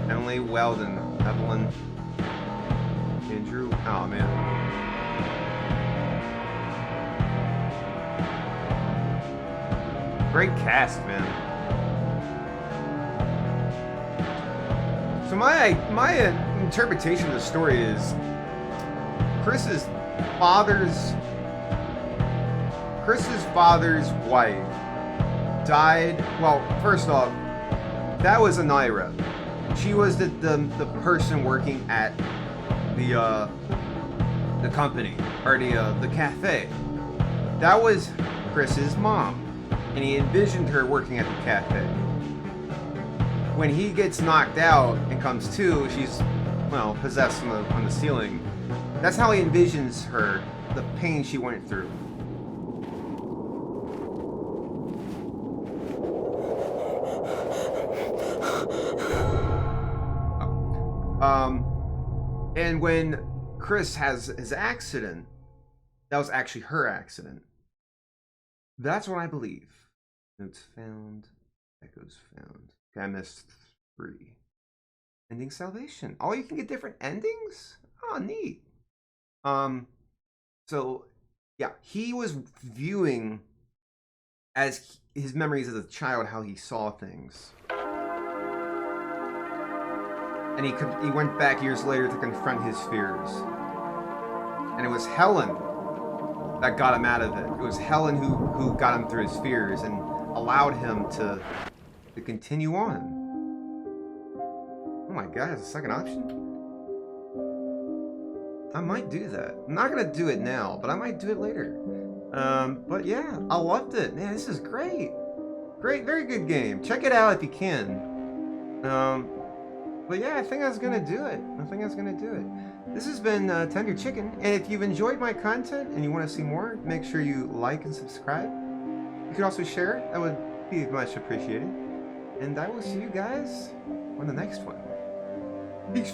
Emily, Weldon, Evelyn, Andrew. Oh man. Great cast, man. So my interpretation of the story is Chris's father's wife died. Well, first off, that was Anira. She was the person working at the company, or the cafe. That was Chris's mom, and he envisioned her working at the cafe. When he gets knocked out and comes to, she's, well, possessed on the ceiling. That's how he envisions her, the pain she went through. And when Chris has his accident, that was actually her accident. That's what I believe. Notes found. Echoes found. Okay, I missed 3. Ending salvation. Oh, you can get different endings? Oh, neat. So, yeah, he was viewing as his memories as a child how he saw things. And he went back years later to confront his fears. And it was Helen that got him out of it. It was Helen who got him through his fears and allowed him to continue on. Oh my god, is a second option? I might do that. I'm not gonna do it now, but I might do it later. But yeah, I loved it. Man, this is great. Great, very good game. Check it out if you can. But yeah, I think I was gonna do it. This has been Tender Chicken, and if you've enjoyed my content and you want to see more, make sure you like and subscribe. You can also share it. That would be much appreciated. And I will see you guys on the next one. Peace.